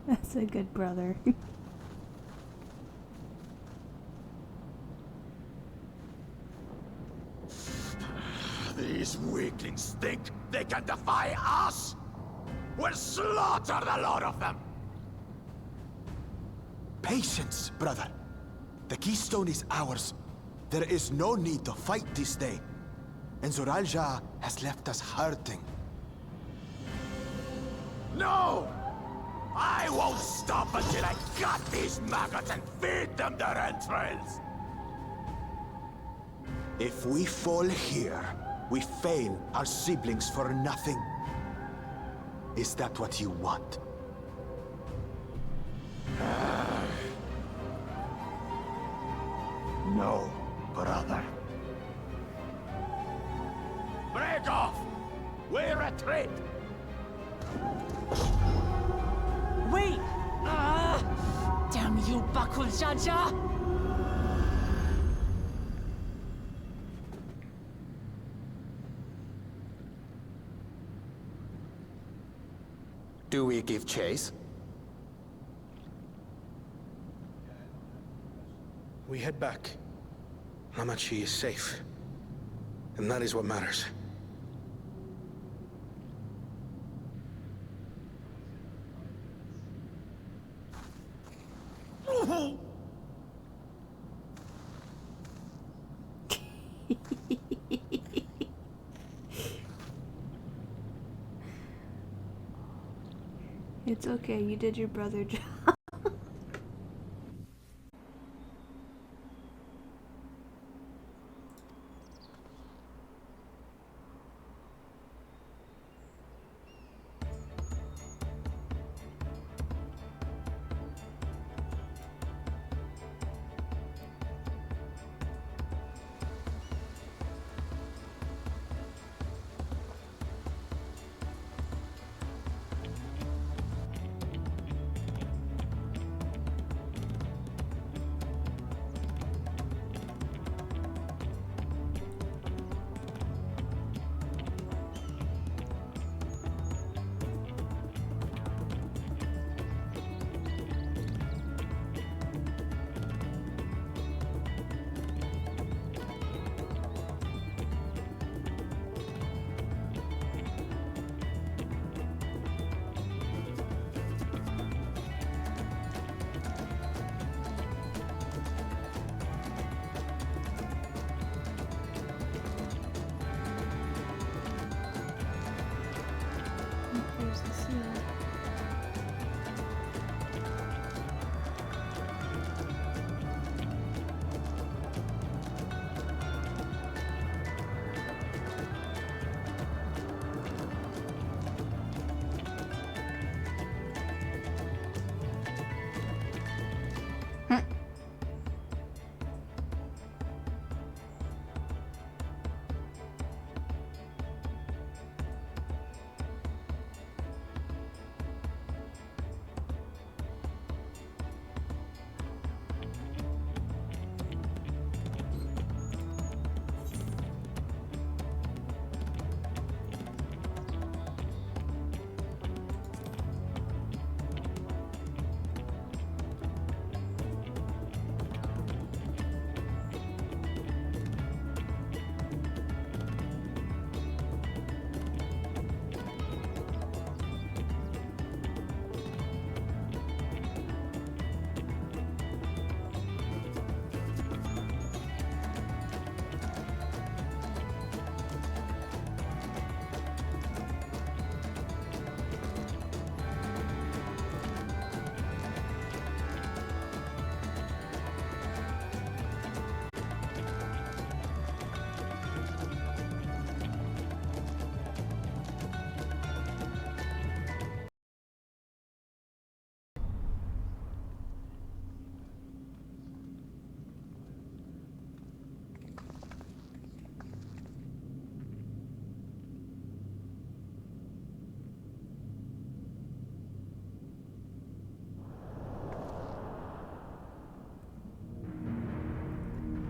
That's a good brother. These weaklings think they can defy us? We'll slaughter the lot of them! Patience, brother. The keystone is ours. There is no need to fight this day. And Zoralja has left us hurting. No! I won't stop until I gut these maggots and feed them their entrails! If we fall here, we fail our siblings for nothing. Is that what you want? No, brother. Break off! We retreat! Wait! Damn you, Bakul Jaja! Do we give chase? We head back. Hamachi is safe. And that is what matters. It's okay, you did your brother job. There's the seal.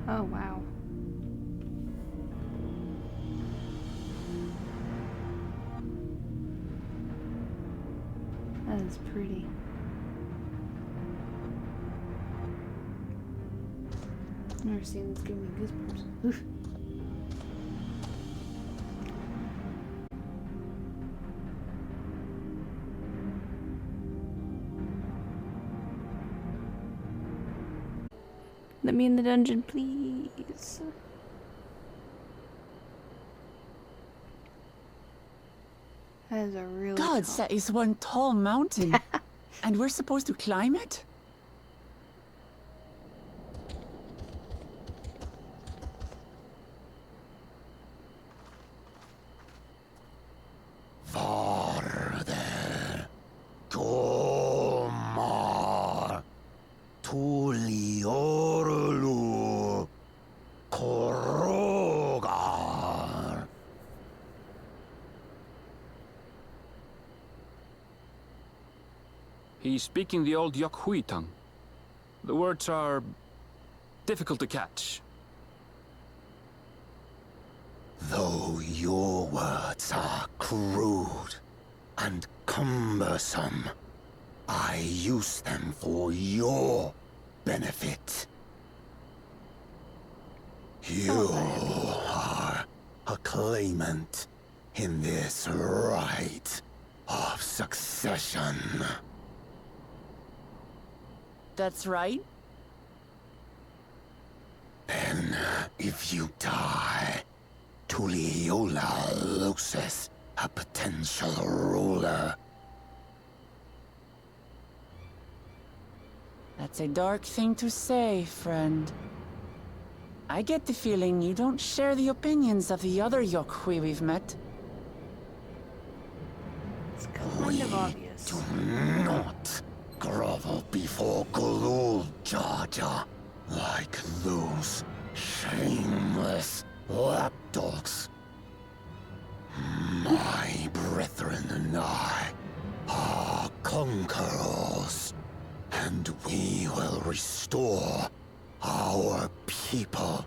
Oh, wow. That is pretty. Never seen this give me goosebumps. Oof. Let me in the dungeon, please. That is a really Gods, that is one tall mountain. And we're supposed to climb it? Farther. Komar. Tuliorlu. Korogar. He's speaking the old Yok Huy tongue. The words are difficult to catch. Though your words are crude and cumbersome. I use them for your benefit. You are a claimant in this right of succession. That's right. Then, if you die, Tuliyola loses a potential ruler. That's a dark thing to say, friend. I get the feeling you don't share the opinions of the other Yok Huy we've met. It's kind of obvious. Do not grovel before Gulul, Jar Jar, like those shameless lapdogs. My brethren and I are conquerors, and we will restore our people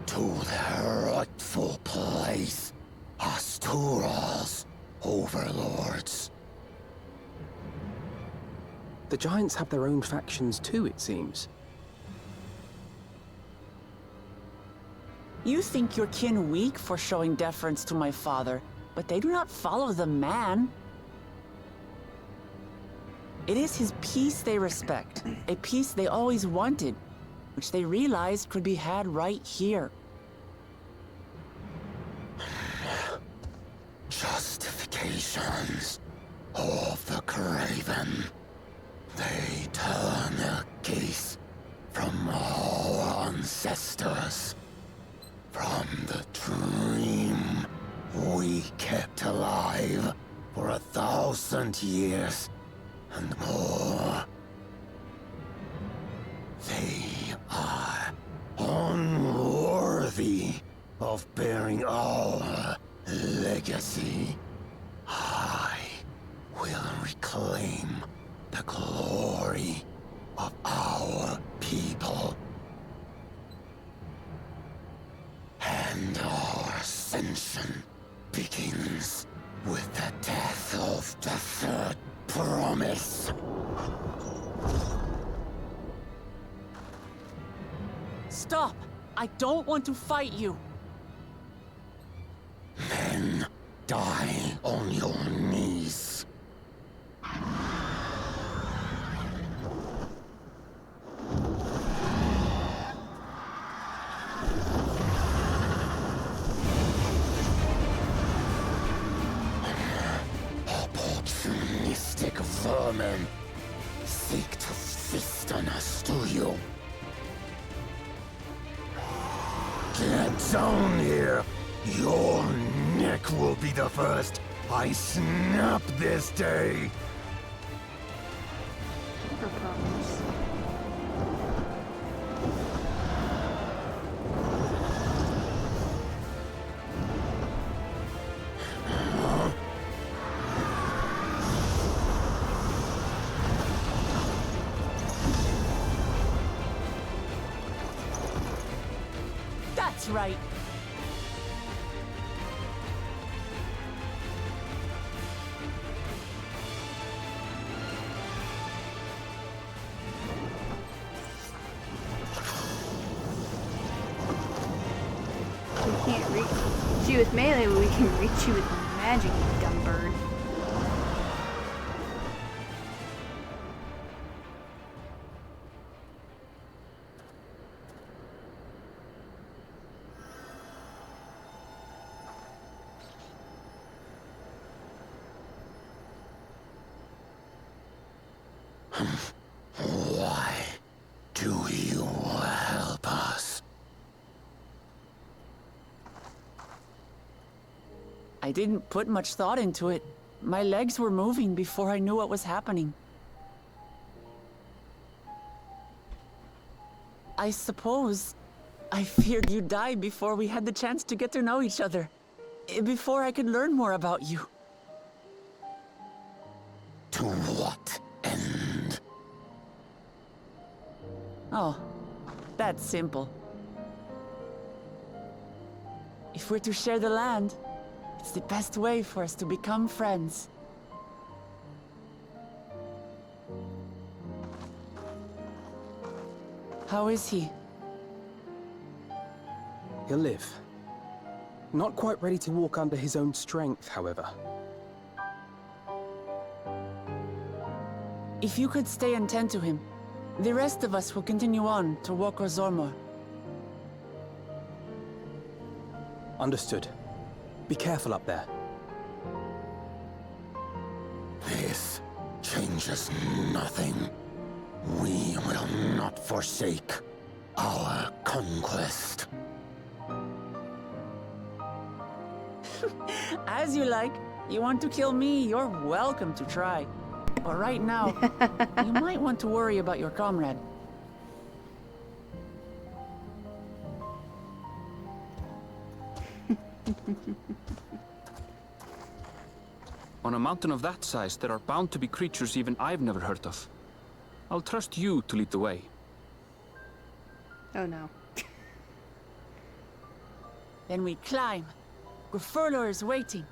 to their rightful place as Tural's overlords. The Giants have their own factions too, it seems. You think your kin weak for showing deference to my father, but they do not follow the man. It is his peace they respect, a peace they always wanted, which they realized could be had right here. Justifications of the craven. They turn their gaze from our ancestors, from the dream we kept alive for 1,000 years and more. They are unworthy of bearing our legacy. I will reclaim the glory of our people. And our ascension begins with the death of the third promise. Stop! I don't want to fight you! Then die on your knees. Opportunistic vermin seek to feast on us, do you? Get down here! Your neck will be the first I snap this day! That's right. We can't reach you with melee, but we can reach you with magic, you dumb bird. Why do you help us? I didn't put much thought into it. My legs were moving before I knew what was happening. I suppose I feared you'd die before we had the chance to get to know each other. Before I could learn more about you. To what end? Oh, that's simple. If we're to share the land, it's the best way for us to become friends. How is he? He'll live. Not quite ready to walk under his own strength, however. If you could stay and tend to him, the rest of us will continue on to Wuk Zormor. Understood. Be careful up there. This changes nothing. We will not forsake our conquest. As you like. You want to kill me, you're welcome to try. But right now, you might want to worry about your comrade. On a mountain of that size, there are bound to be creatures even I've never heard of. I'll trust you to lead the way. Oh no. Then we climb. Grufurlor is waiting.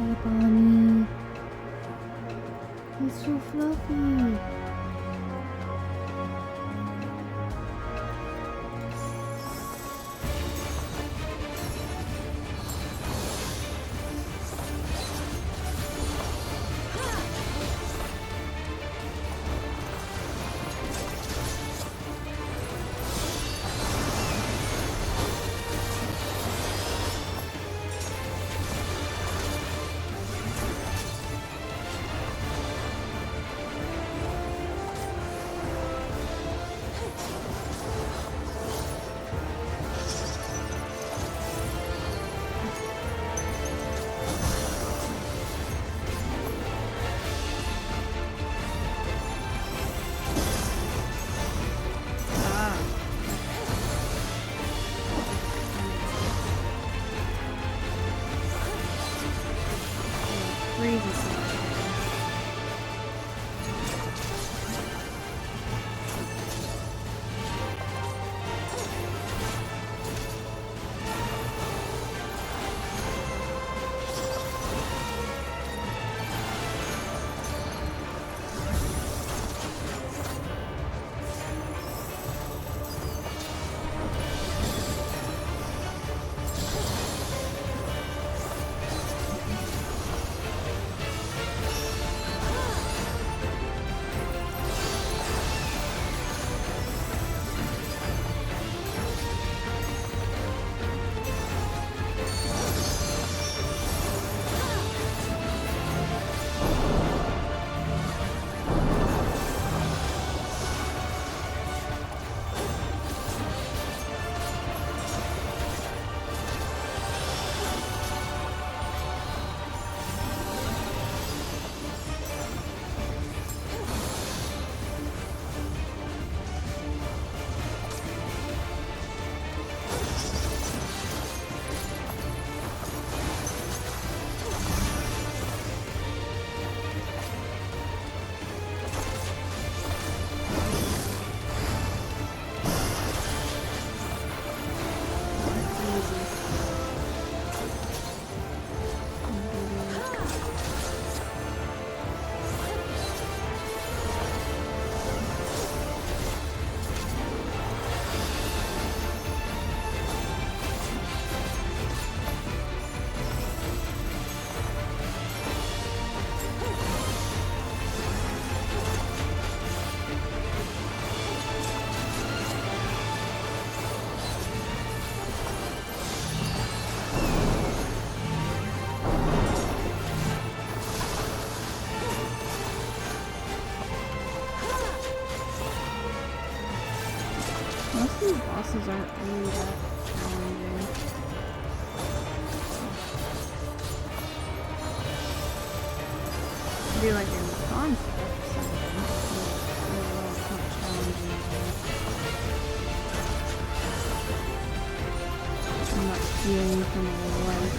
Hey, Bonnie. He's so fluffy. Most of these bosses aren't really that challenging. I do like your concept, so it's not challenging at all. I'm not stealing from my life.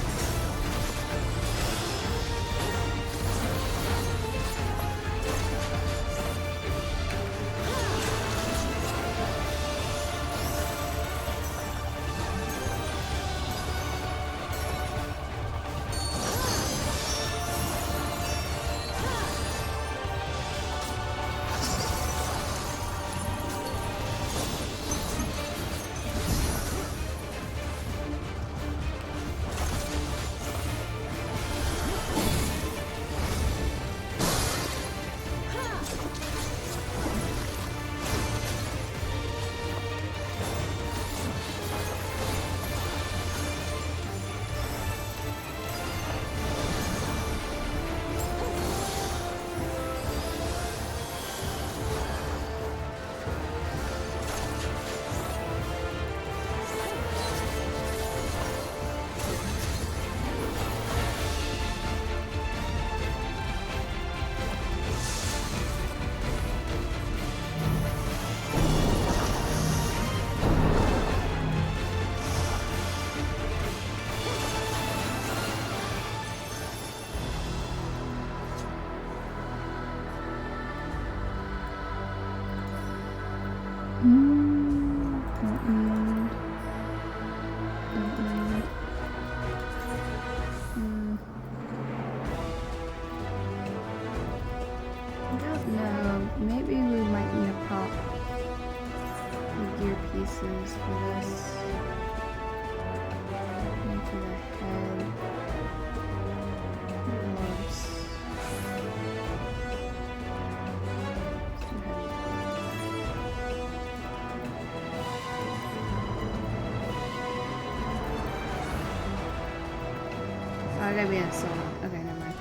I gotta be in a solo. Okay, never mind.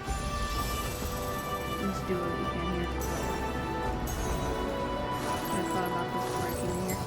Let's do what we can here. I thought about this before I came here.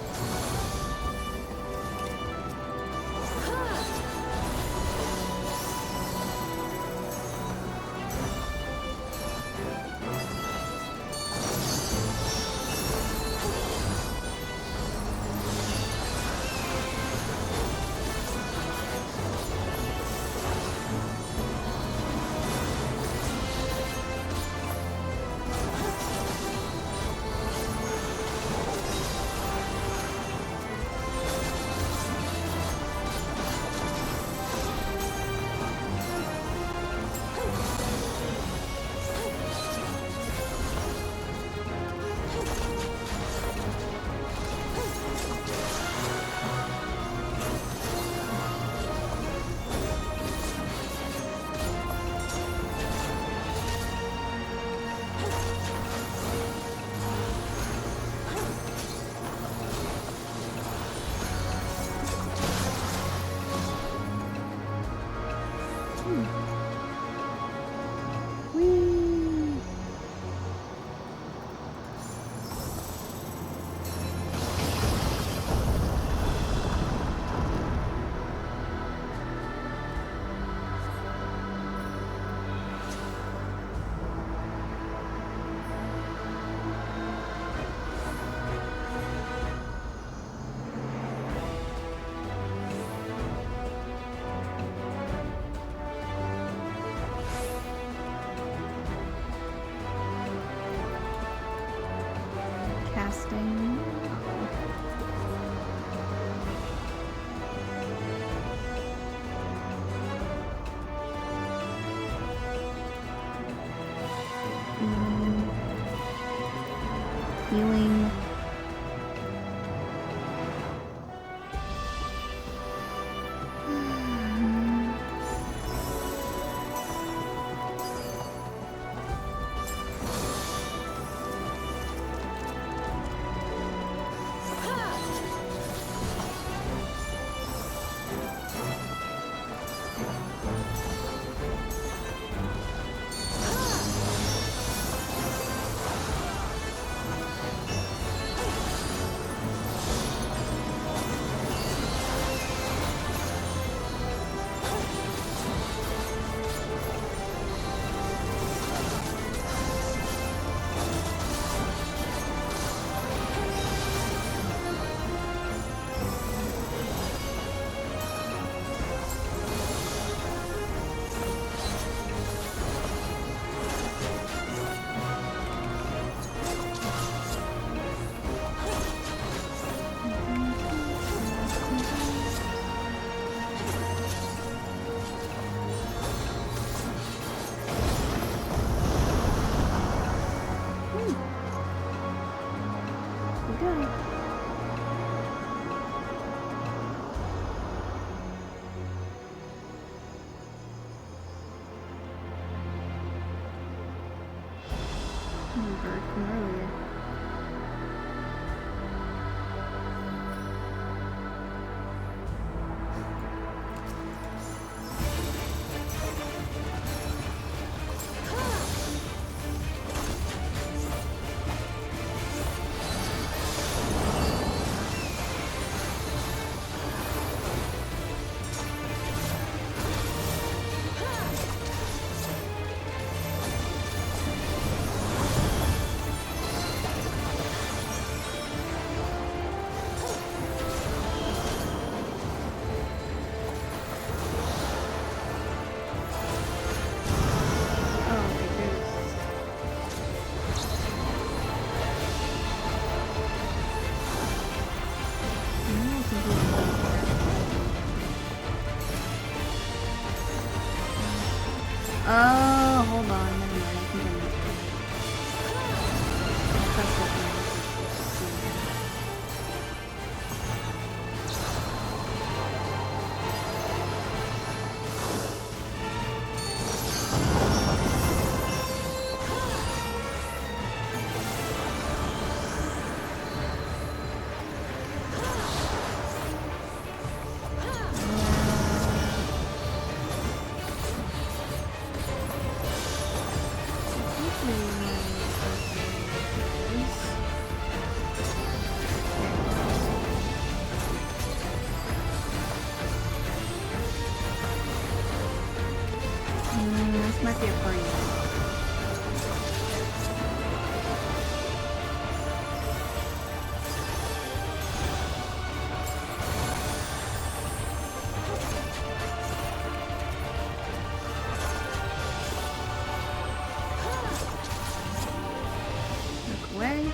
Casting. Healing. Bird from earlier. Oh, hold on. Never mind. I think I missed it. Press it. might be a party. Look away.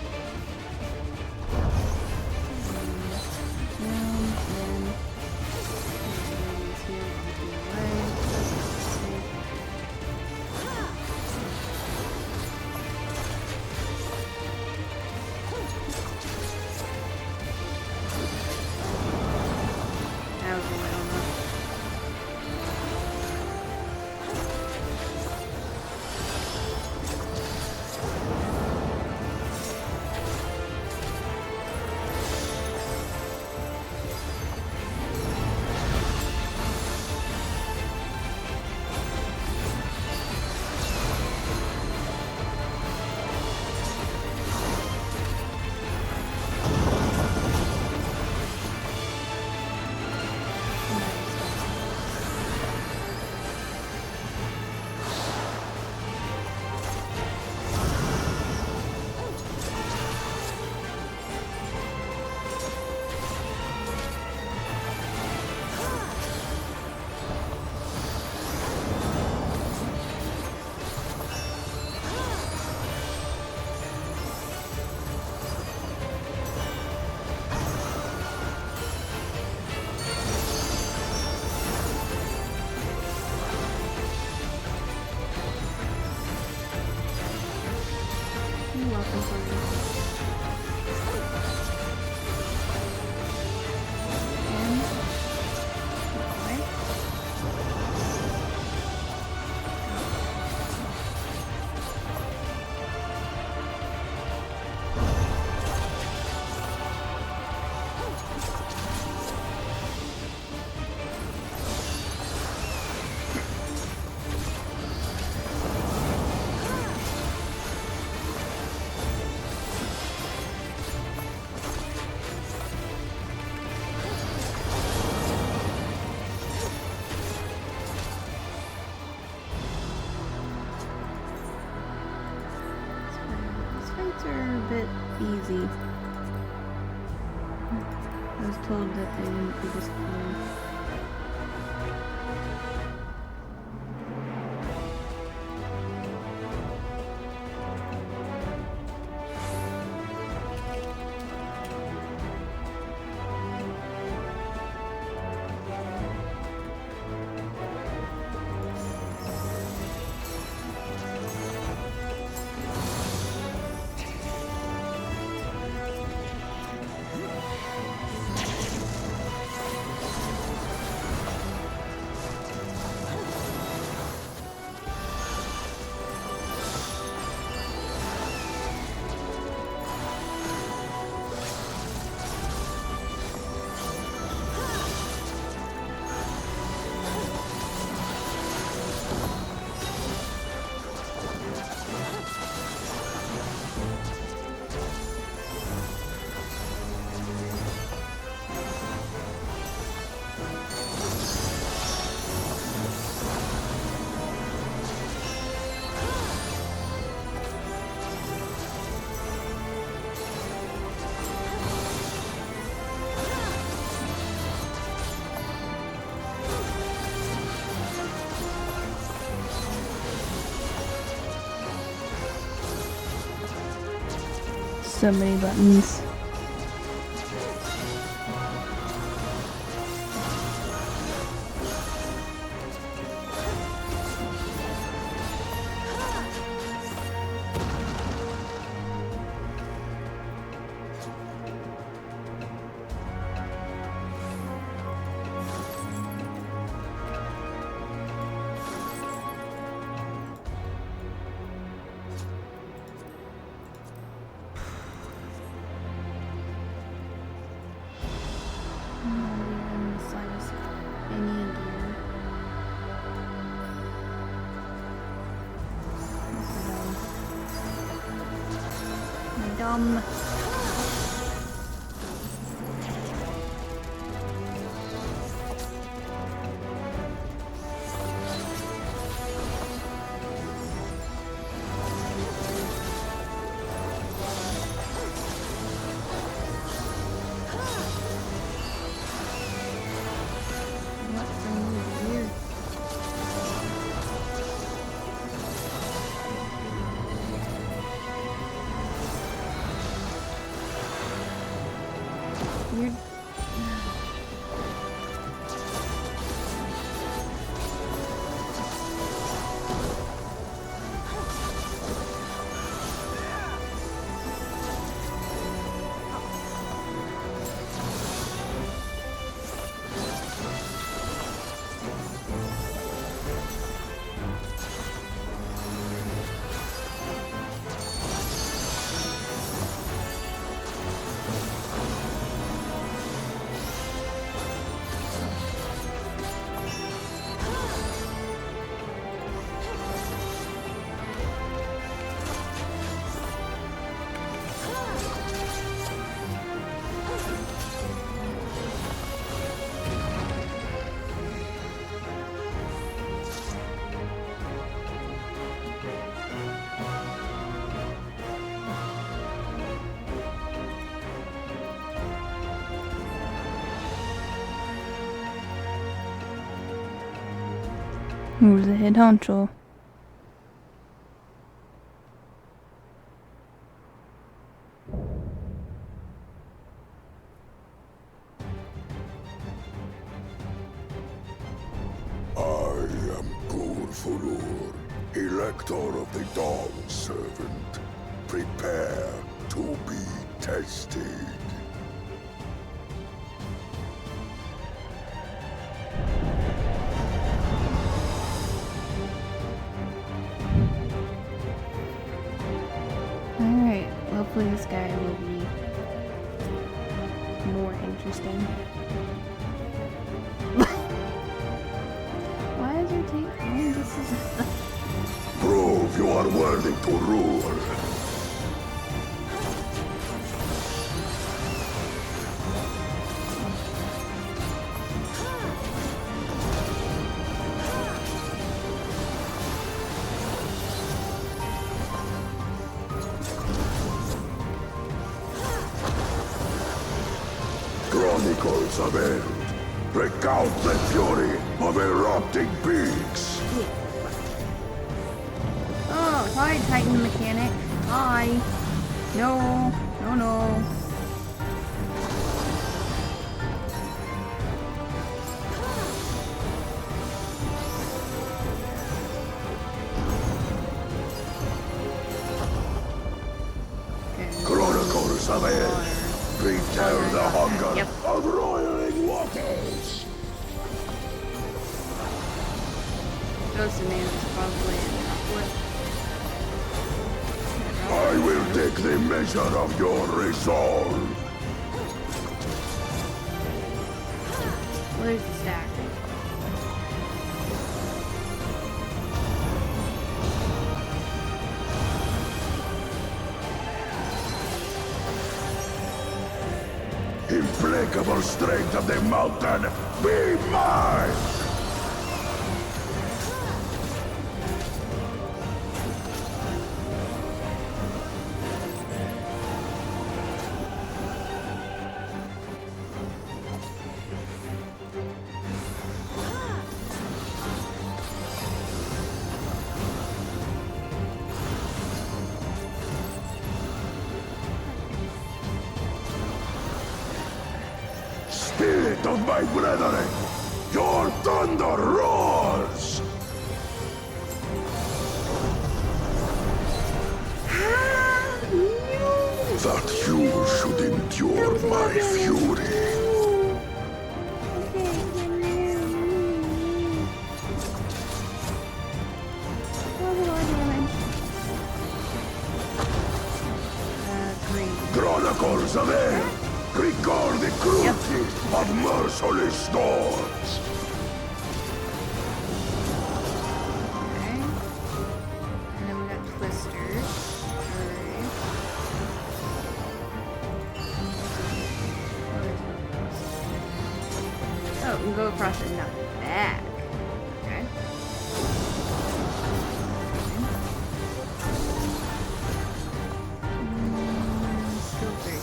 Easy. I was told that they wouldn't be this fun. So many buttons. Dumb. You're... Who's the head honcho? I am Fulur, Elector of the Dawn Servant. Prepare to be tested. Alright, hopefully this guy will be more interesting. Why is it taking long? This is... Prove you are worthy to rule. Chronicles of End. Recount the fury of erupting peaks. Oh, hi, Titan Mechanic. Hi. No, no, no. Chronicles of End. Retell the hunger Yep. of roiling waters. Ghost Man is probably what? I will take the measure of your resolve. Where's the stack? Implacable strength of the mountain, be mine! Spirit of my brethren, your thunder roars! That you should endure my fury. Chronicles of Air, record the cruelty of merciless storms. Okay. And then we got twisters. Alright. Oh, we can go across and not back. Okay. Still very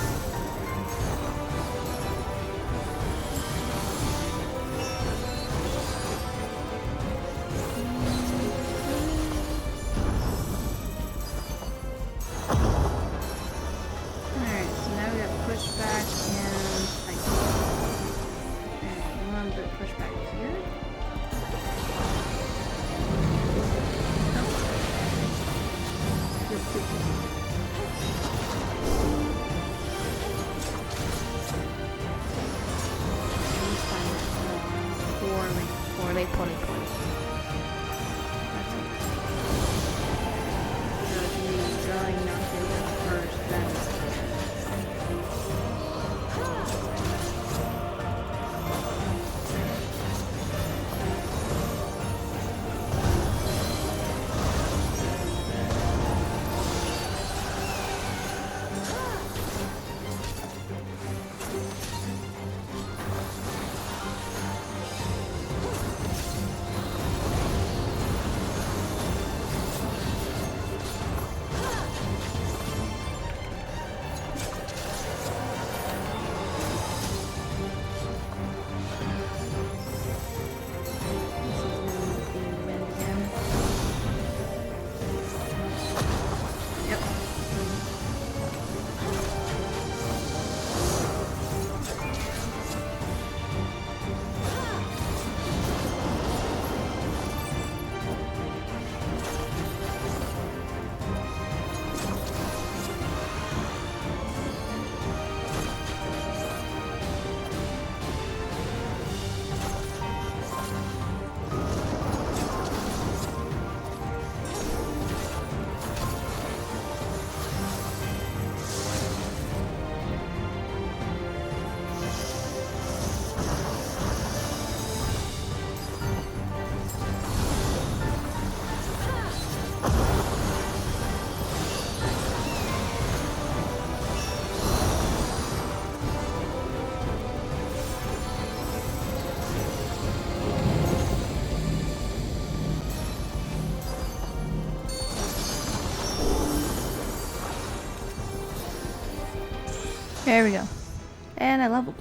Alright, so now we got pushback and like There we go. And I leveled.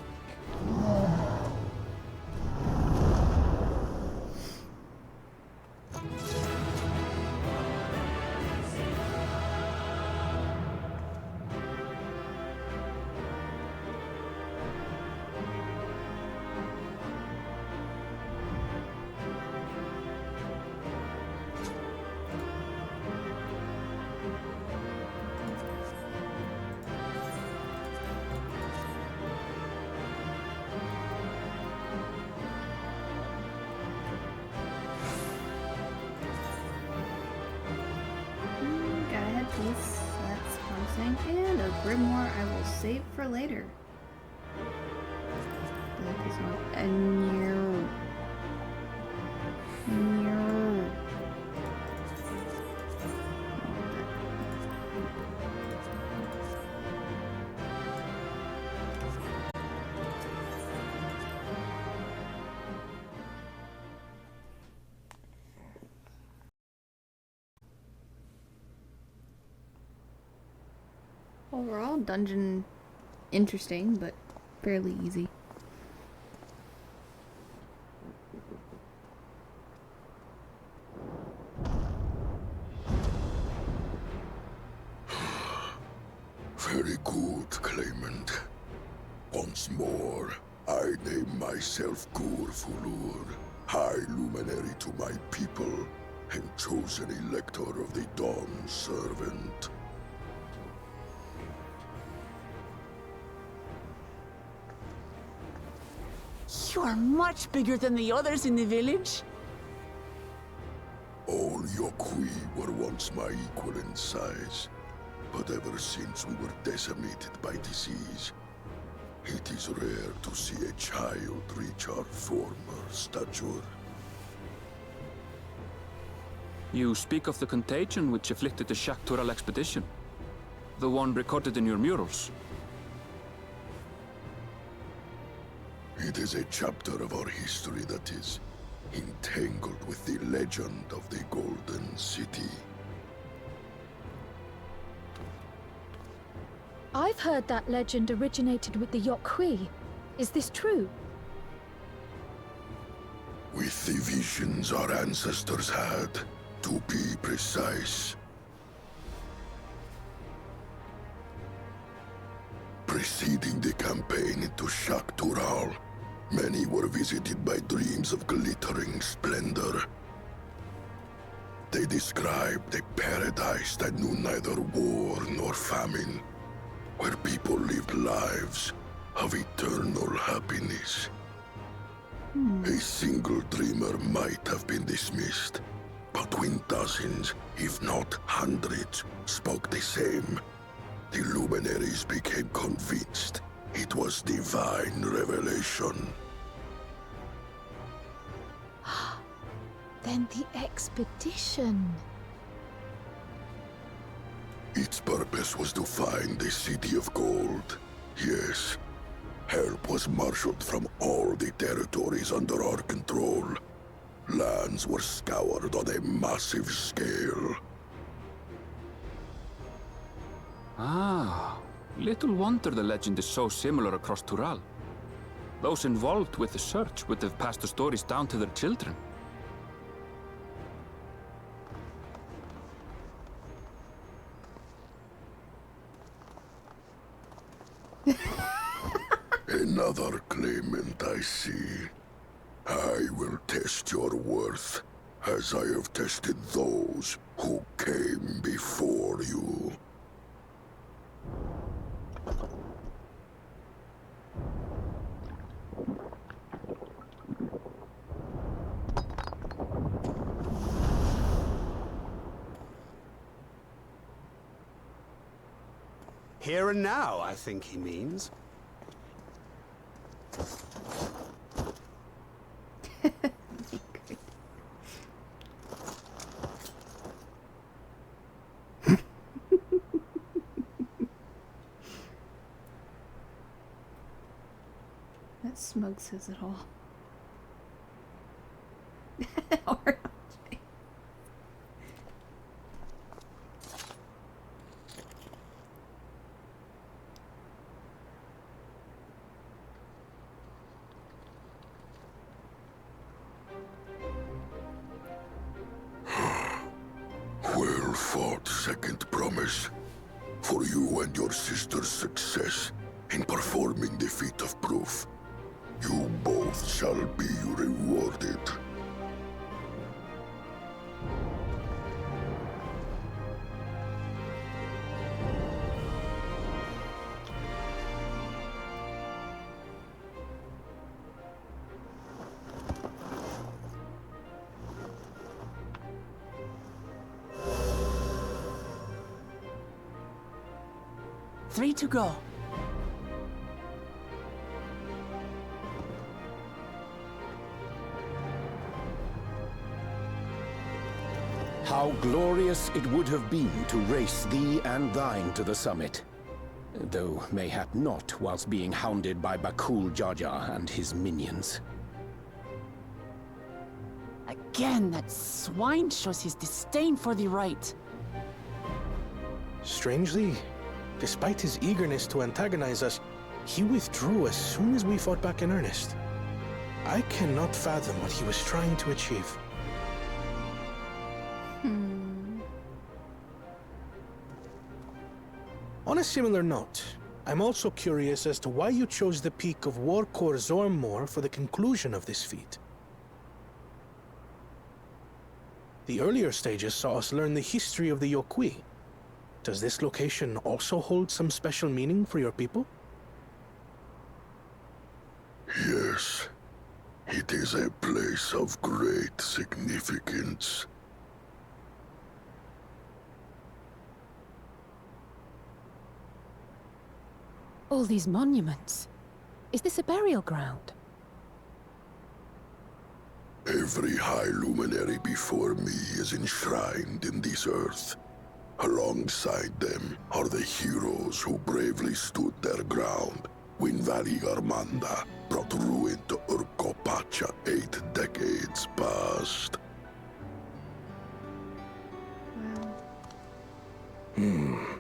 That's promising. And a grimoire I will save for later. This one. And no. Overall, dungeon interesting, but fairly easy. Very good, claimant. Once more, I name myself Gur Fulur, High Luminary to my people, and chosen elector of the Dawn Servant. You are much bigger than the others in the village. All Yok Huy were once my equal in size, but ever since we were decimated by disease, it is rare to see a child reach our former stature. You speak of the contagion which afflicted the Shaktural expedition. The one recorded in your murals. It is a chapter of our history that is entangled with the legend of the Golden City. I've heard that legend originated with the Yok Huy. Is this true? With the visions our ancestors had, to be precise. Preceding the campaign into Shaktural, many were visited by dreams of glittering splendor. They described a paradise that knew neither war nor famine, where people lived lives of eternal happiness. A single dreamer might have been dismissed, but when dozens, if not hundreds, spoke the same, the luminaries became convinced it was divine revelation. Then the expedition. Its purpose was to find the City of Gold. Yes, help was marshaled from all the territories under our control. Lands were scoured on a massive scale. Ah, little wonder the legend is so similar across Tural. Those involved with the search would have passed the stories down to their children. Another claimant, I see. I will test your worth, as I have tested those who came before you. Here and now, I think he means. That smug says it all. fought second promise. For you and your sister's success in performing the feat of proof. You both shall be rewarded. Three to go. How glorious it would have been to race thee and thine to the summit. Though mayhap not whilst being hounded by Bakul Jaja and his minions. Again, that swine shows his disdain for the right. Strangely, despite his eagerness to antagonize us, he withdrew as soon as we fought back in earnest. I cannot fathom what he was trying to achieve. On a similar note, I'm also curious as to why you chose the peak of Warkor Zormor for the conclusion of this feat. The earlier stages saw us learn the history of the Yok Huy. Does this location also hold some special meaning for your people? Yes. It is a place of great significance. All these monuments. Is this a burial ground? Every high luminary before me is enshrined in this earth. Alongside them are the heroes who bravely stood their ground when Valigarmanda brought ruin to Urkopacha 8 decades past.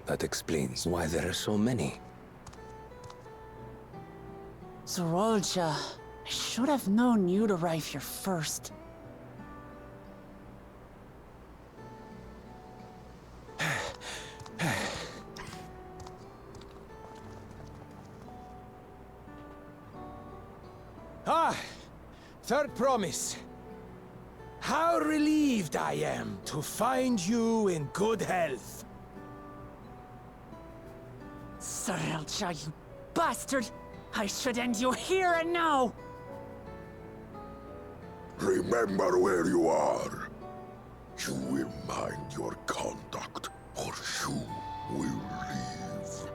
That explains why there are so many. Zorolja, I should have known you'd arrive here first. Third promise. How relieved I am to find you in good health. Zorolja, you bastard! I should end you here and now! Remember where you are. You will mind your conduct, or you will leave.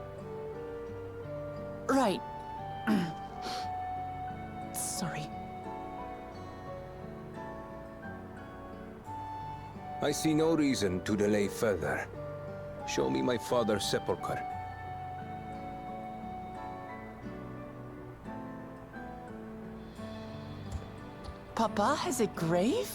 Right. Sorry. I see no reason to delay further. Show me my father's sepulchre. Papa has a grave?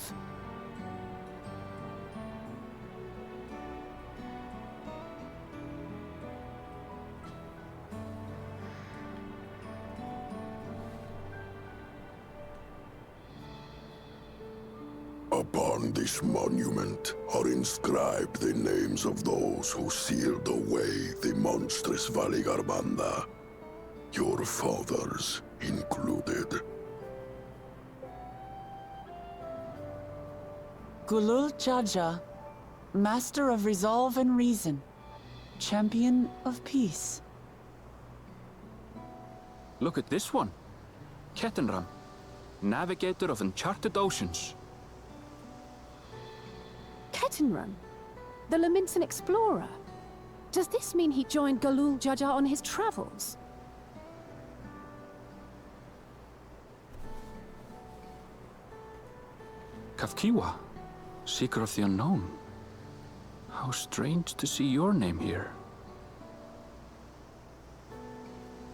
Upon this monument are inscribed the names of those who sealed away the monstrous Valigarmanda. Your fathers included. Gulul Jaja, Master of Resolve and Reason, Champion of Peace. Look at this one. Kettenram, Navigator of Uncharted Oceans. Kettenrun, the Laminsan explorer. Does this mean he joined Gulul Jaja on his travels? Kafkiwa, Seeker of the Unknown. How strange to see your name here.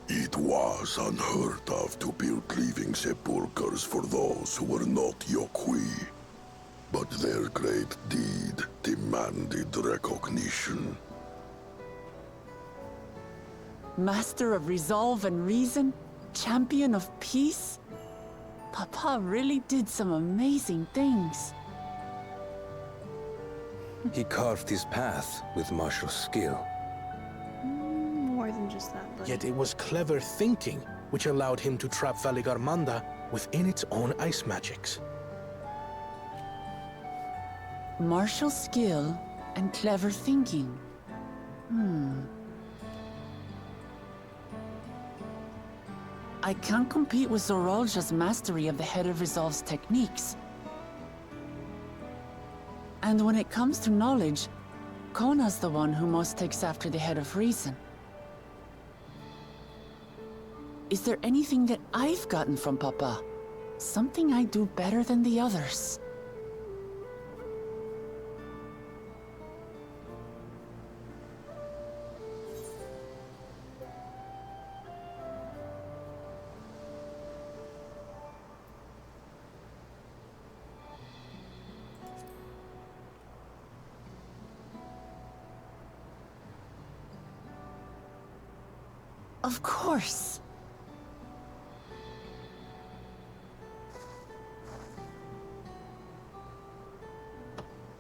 It was unheard of to build living sepulchres for those who were not Yok Huy. But their great deed demanded recognition. Master of Resolve and Reason, Champion of Peace? Papa really did some amazing things. He carved his path with martial skill. More than just that, but... Yet it was clever thinking which allowed him to trap Valigarmanda within its own ice magics. Martial skill and clever thinking. I can't compete with Zorolja's mastery of the Head of Resolve's techniques. And when it comes to knowledge, Kona's the one who most takes after the Head of Reason. Is there anything that I've gotten from Papa? Something I do better than the others? Of course.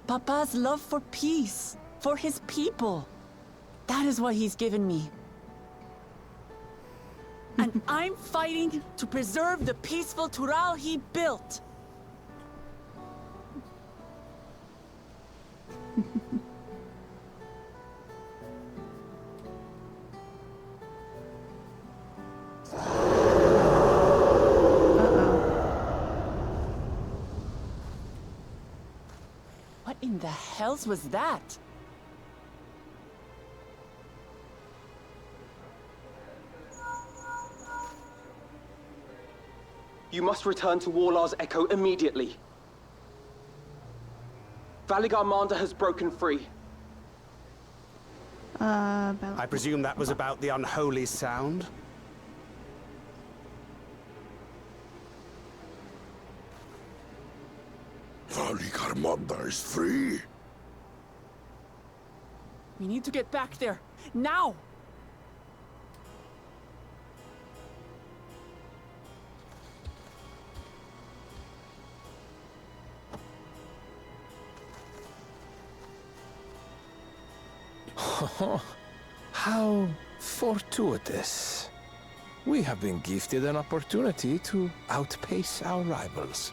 Papa's love for peace, for his people. That is what he's given me. And I'm fighting to preserve the peaceful Tural he built. What in the hells was that? You must return to Warlar's Echo immediately. Valigarmanda has broken free. I presume that was about the unholy sound? Valigarmanda is free. We need to get back there, now! How fortuitous. We have been gifted an opportunity to outpace our rivals.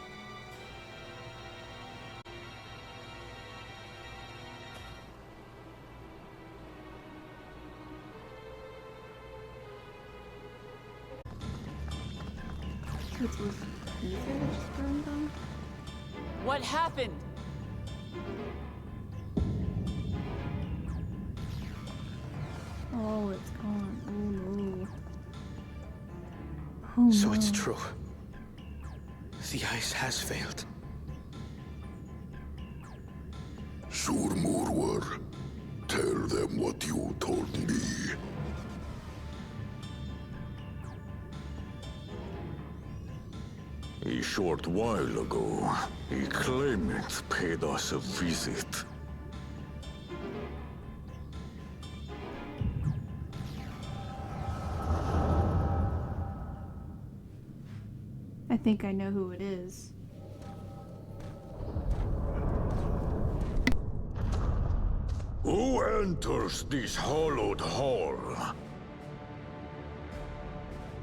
What happened? Oh, it's gone. Oh no. So it's true. The ice has failed. Surmurwar, tell them what you told me. A short while ago, a claimant paid us a visit. I think I know who it is. Who enters this hallowed hall?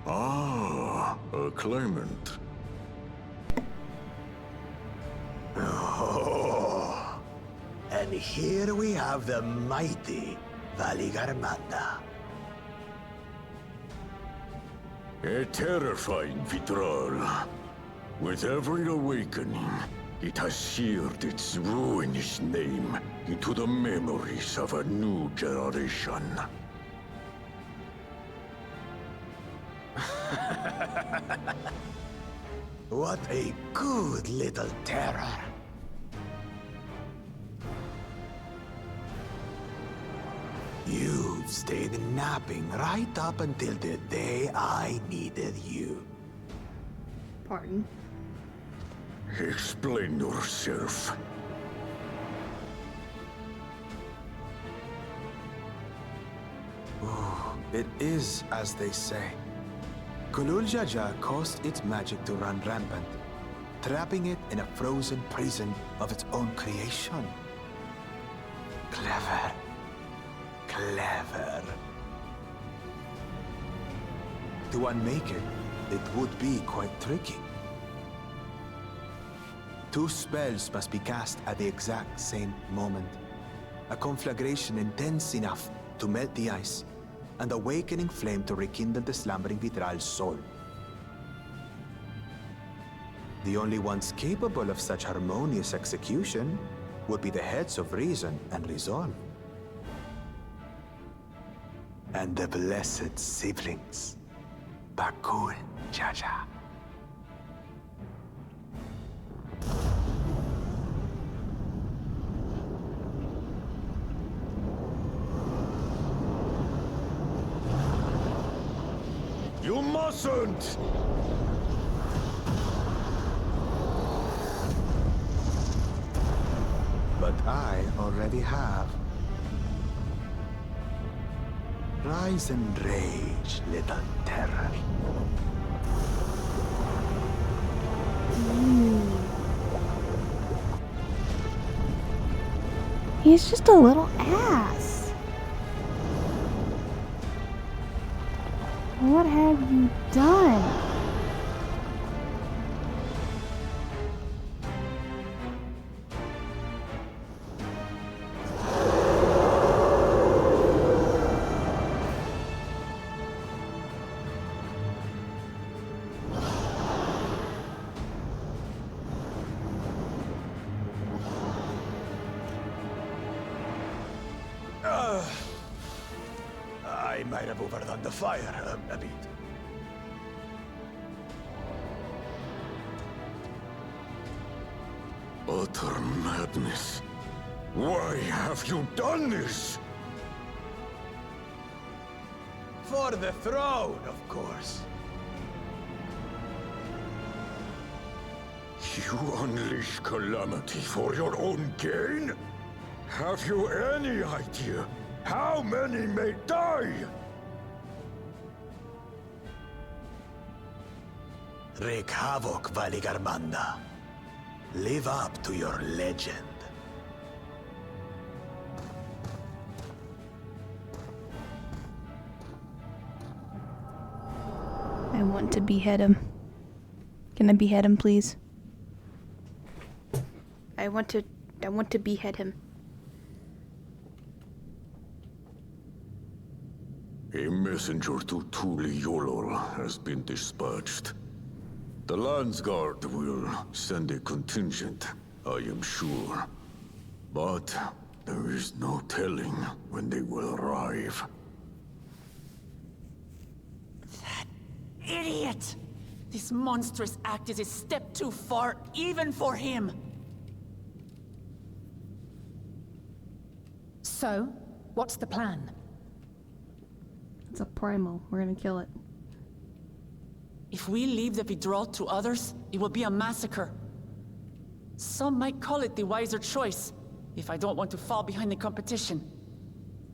Ah, a claimant. Oh, and here we have the mighty Valigarmanda. A terrifying Vitral. With every awakening, it has seared its ruinous name into the memories of a new generation. What a good little terror. You've stayed napping right up until the day I needed you. Pardon? Explain yourself. It is as they say. Kulul Jaja caused its magic to run rampant, trapping it in a frozen prison of its own creation. Clever. Clever. To unmake it would be quite tricky. 2 spells must be cast at the exact same moment. A conflagration intense enough to melt the ice, and awakening flame to rekindle the slumbering Vitral's soul. The only ones capable of such harmonious execution would be the heads of reason and resolve. And the blessed siblings, Bakul Jaja. You mustn't! But I already have. Rise and rage, little terror. He's just a little ass. What have you done? I might have overdone the fire a bit. Utter madness. Why have you done this? For the throne, of course. You unleash calamity for your own gain? Have you any idea how many may die? Wreak havoc, Valigarmanda. Live up to your legend. I want to behead him. Can I behead him, please? I want to behead him. A messenger to Tuliolol has been dispatched. The Landsguard will send a contingent, I am sure. But there is no telling when they will arrive. Idiot! This monstrous act is a step too far, even for him. So, what's the plan? It's a primal. We're gonna kill it. If we leave the Vidral to others, it will be a massacre. Some might call it the wiser choice, if I don't want to fall behind the competition.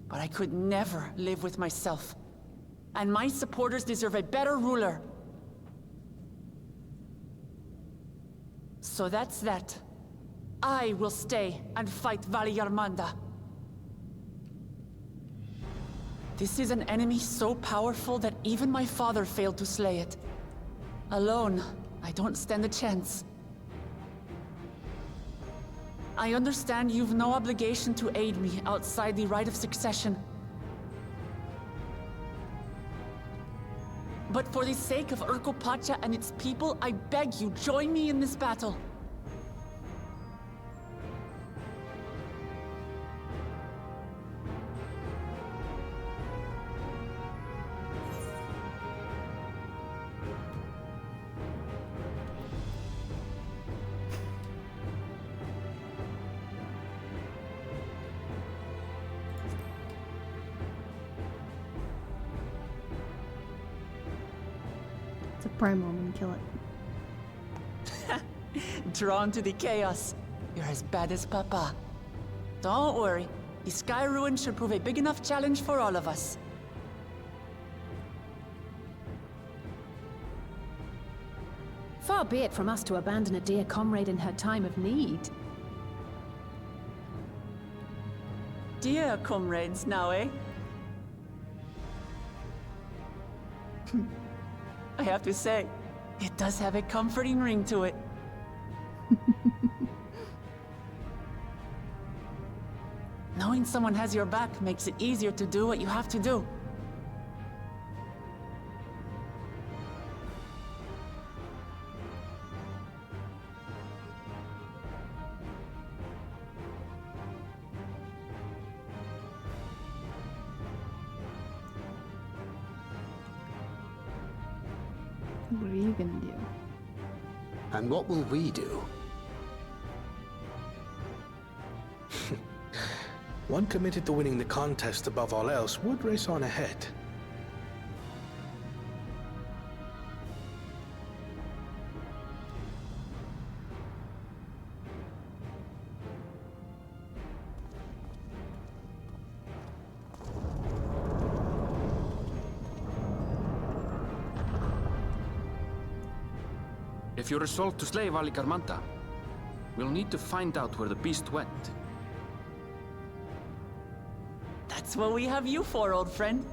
But I could never live with myself. And my supporters deserve a better ruler. So that's that. I will stay and fight Valigarmanda. This is an enemy so powerful that even my father failed to slay it. Alone, I don't stand a chance. I understand you've no obligation to aid me outside the right of succession. But for the sake of Urkopacha and its people, I beg you, join me in this battle. It's a primal. I'm gonna kill it. Drawn to the chaos. You're as bad as Papa. Don't worry. The Sky Ruin should prove a big enough challenge for all of us. Far be it from us to abandon a dear comrade in her time of need. idea, comrades, now, eh? I have to say, it does have a comforting ring to it. Knowing someone has your back makes it easier to do what you have to do. What are you gonna do? And what will we do? One committed to winning the contest above all else would race on ahead. If you're resolved to slay Valikarmanta, we'll need to find out where the beast went. That's what we have you for, old friend.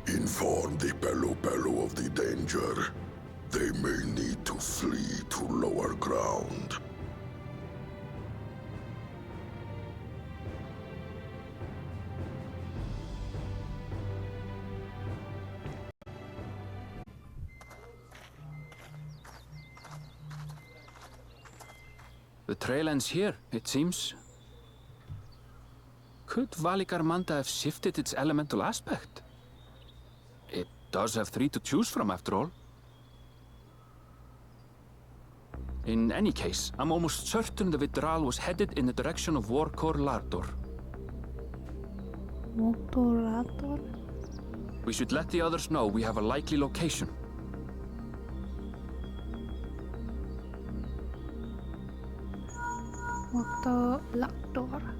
Inform the Pelo of the danger. They may need to flee to lower ground. The trail ends here, it seems. Could Valikarmanta have shifted its elemental aspect? It does have 3 to choose from, after all. In any case, I'm almost certain the Vitral was headed in the direction of Warkor Lardor. Motorator? We should let the others know we have a likely location. Motorator.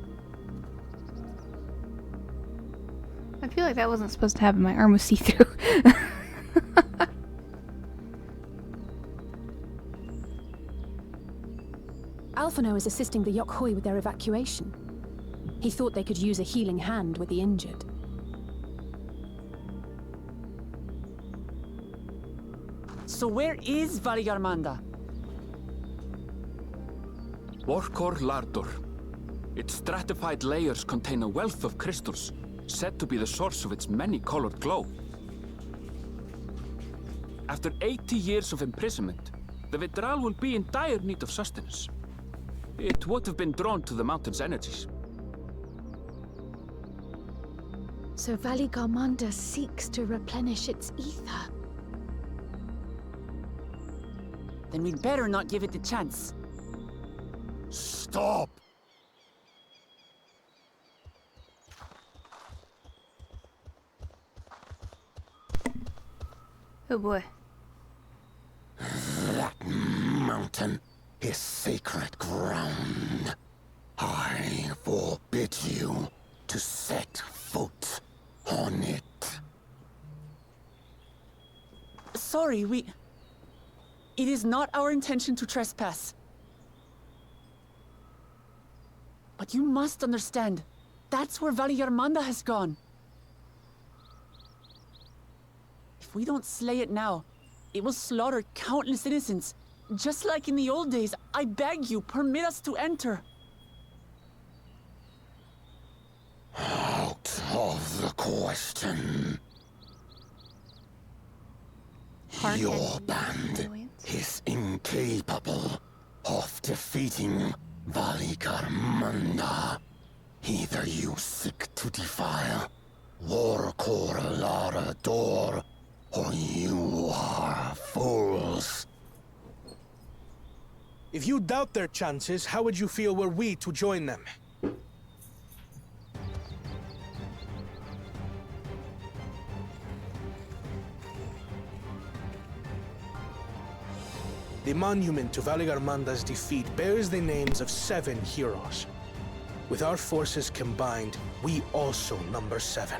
I feel like that wasn't supposed to happen. My arm was see-through. Alphino is assisting the Yok Huy with their evacuation. He thought they could use a healing hand with the injured. So where is Valigarmanda? Warkor Lardor. Its stratified layers contain a wealth of crystals, said to be the source of its many-colored glow. After 80 years of imprisonment, the Vitral will be in dire need of sustenance. It would have been drawn to the mountain's energies. So Valigarmanda seeks to replenish its ether. Then we'd better not give it the chance. Stop! Oh boy. That mountain is sacred ground. I forbid you to set foot on it. Sorry, It is not our intention to trespass. But you must understand, that's where Valigarmanda has gone. If we don't slay it now, it will slaughter countless innocents. Just like in the old days, I beg you, permit us to enter. Out of the question. Your band is incapable of defeating Valigarmanda. Either you seek to defile Warkor Lardor, or you are fools. If you doubt their chances, how would you feel were we to join them? The monument to Valigarmanda's defeat bears the names of 7 heroes. With our forces combined, we also number 7.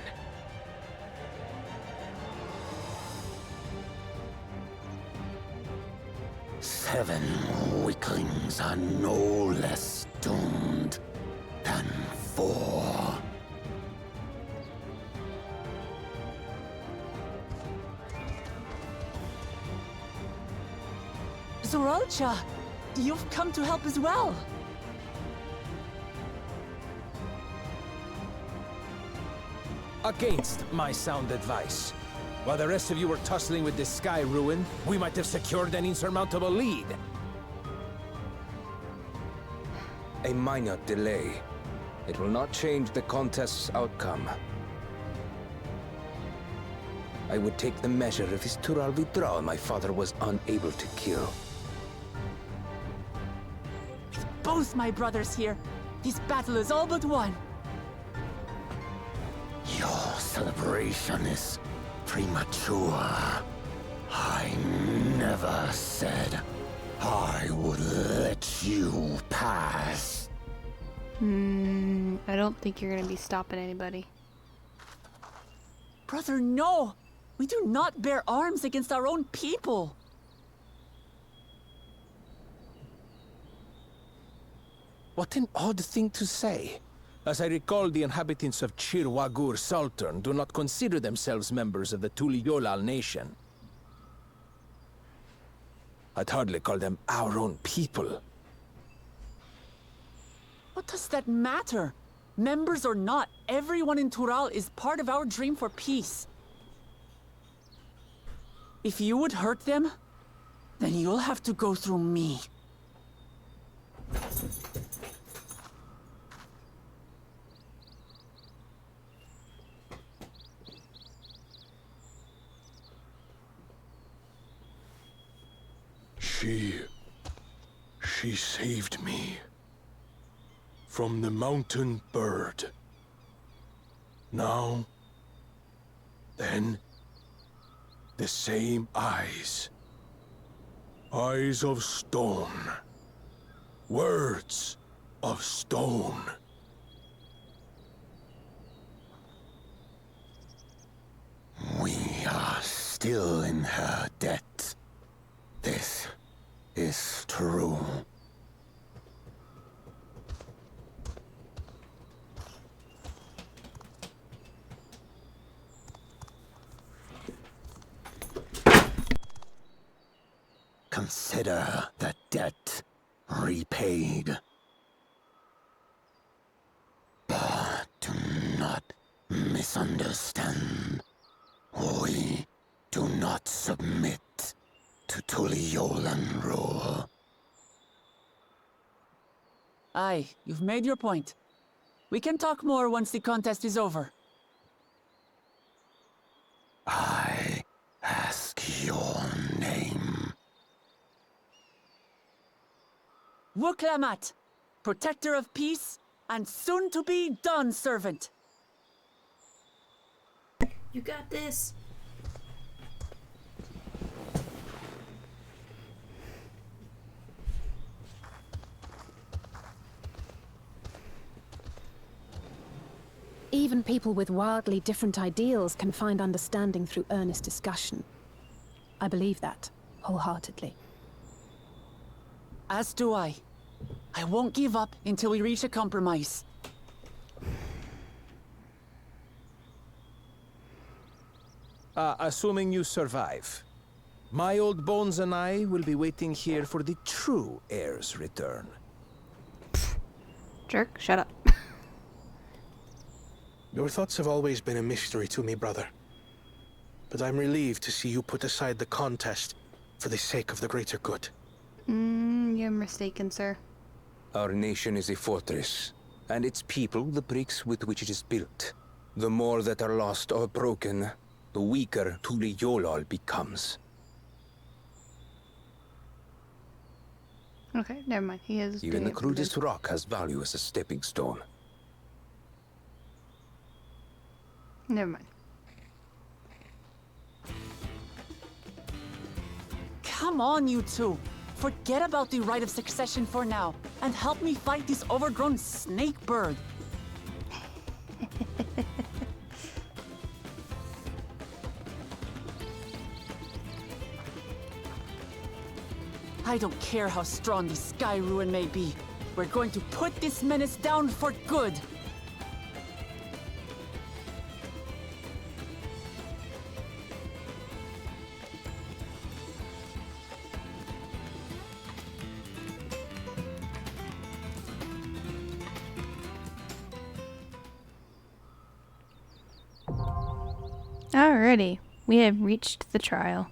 Seven weaklings are no less doomed than 4. Zoralcha, you've come to help as well. Against my sound advice. While the rest of you were tussling with this sky ruin, we might have secured an insurmountable lead. A minor delay. It will not change the contest's outcome. I would take the measure of his Tural withdrawal my father was unable to kill. With both my brothers here, this battle is all but won. Your celebration is premature. I never said I would let you pass. I don't think you're gonna be stopping anybody. Brother, no! We do not bear arms against our own people! What an odd thing to say. As I recall, the inhabitants of Chir Wagur Sultan do not consider themselves members of the Tuliyolal nation. I'd hardly call them our own people. What does that matter? Members or not, everyone in Tural is part of our dream for peace. If you would hurt them, then you'll have to go through me. She saved me from the mountain bird. Now, then, the same eyes. Eyes of stone. Words of stone. We are still in her debt. This is true. Consider the debt repaid. But do not misunderstand. We do not submit to Tuliolan rule. Aye, you've made your point. We can talk more once the contest is over. I ask your name. Wuk Lamat, protector of peace, and soon-to-be Dawn servant. You got this. Even people with wildly different ideals can find understanding through earnest discussion. I believe that, wholeheartedly. As do I. I won't give up until we reach a compromise. Assuming you survive, my old bones and I will be waiting here for the true heir's return. Jerk, shut up. Your thoughts have always been a mystery to me, brother. But I'm relieved to see you put aside the contest for the sake of the greater good. You're mistaken, sir. Our nation is a fortress, and its people the bricks with which it is built. The more that are lost or broken, the weaker Tuliyolal becomes. Okay, never mind. He is Even doing the it for good. crudest rock has value as a stepping stone. Never mind. Come on, you two. Forget about the right of succession for now, and help me fight this overgrown snake bird. I don't care how strong the Sky Ruin may be. We're going to put this menace down for good. Alrighty, we have reached the trial.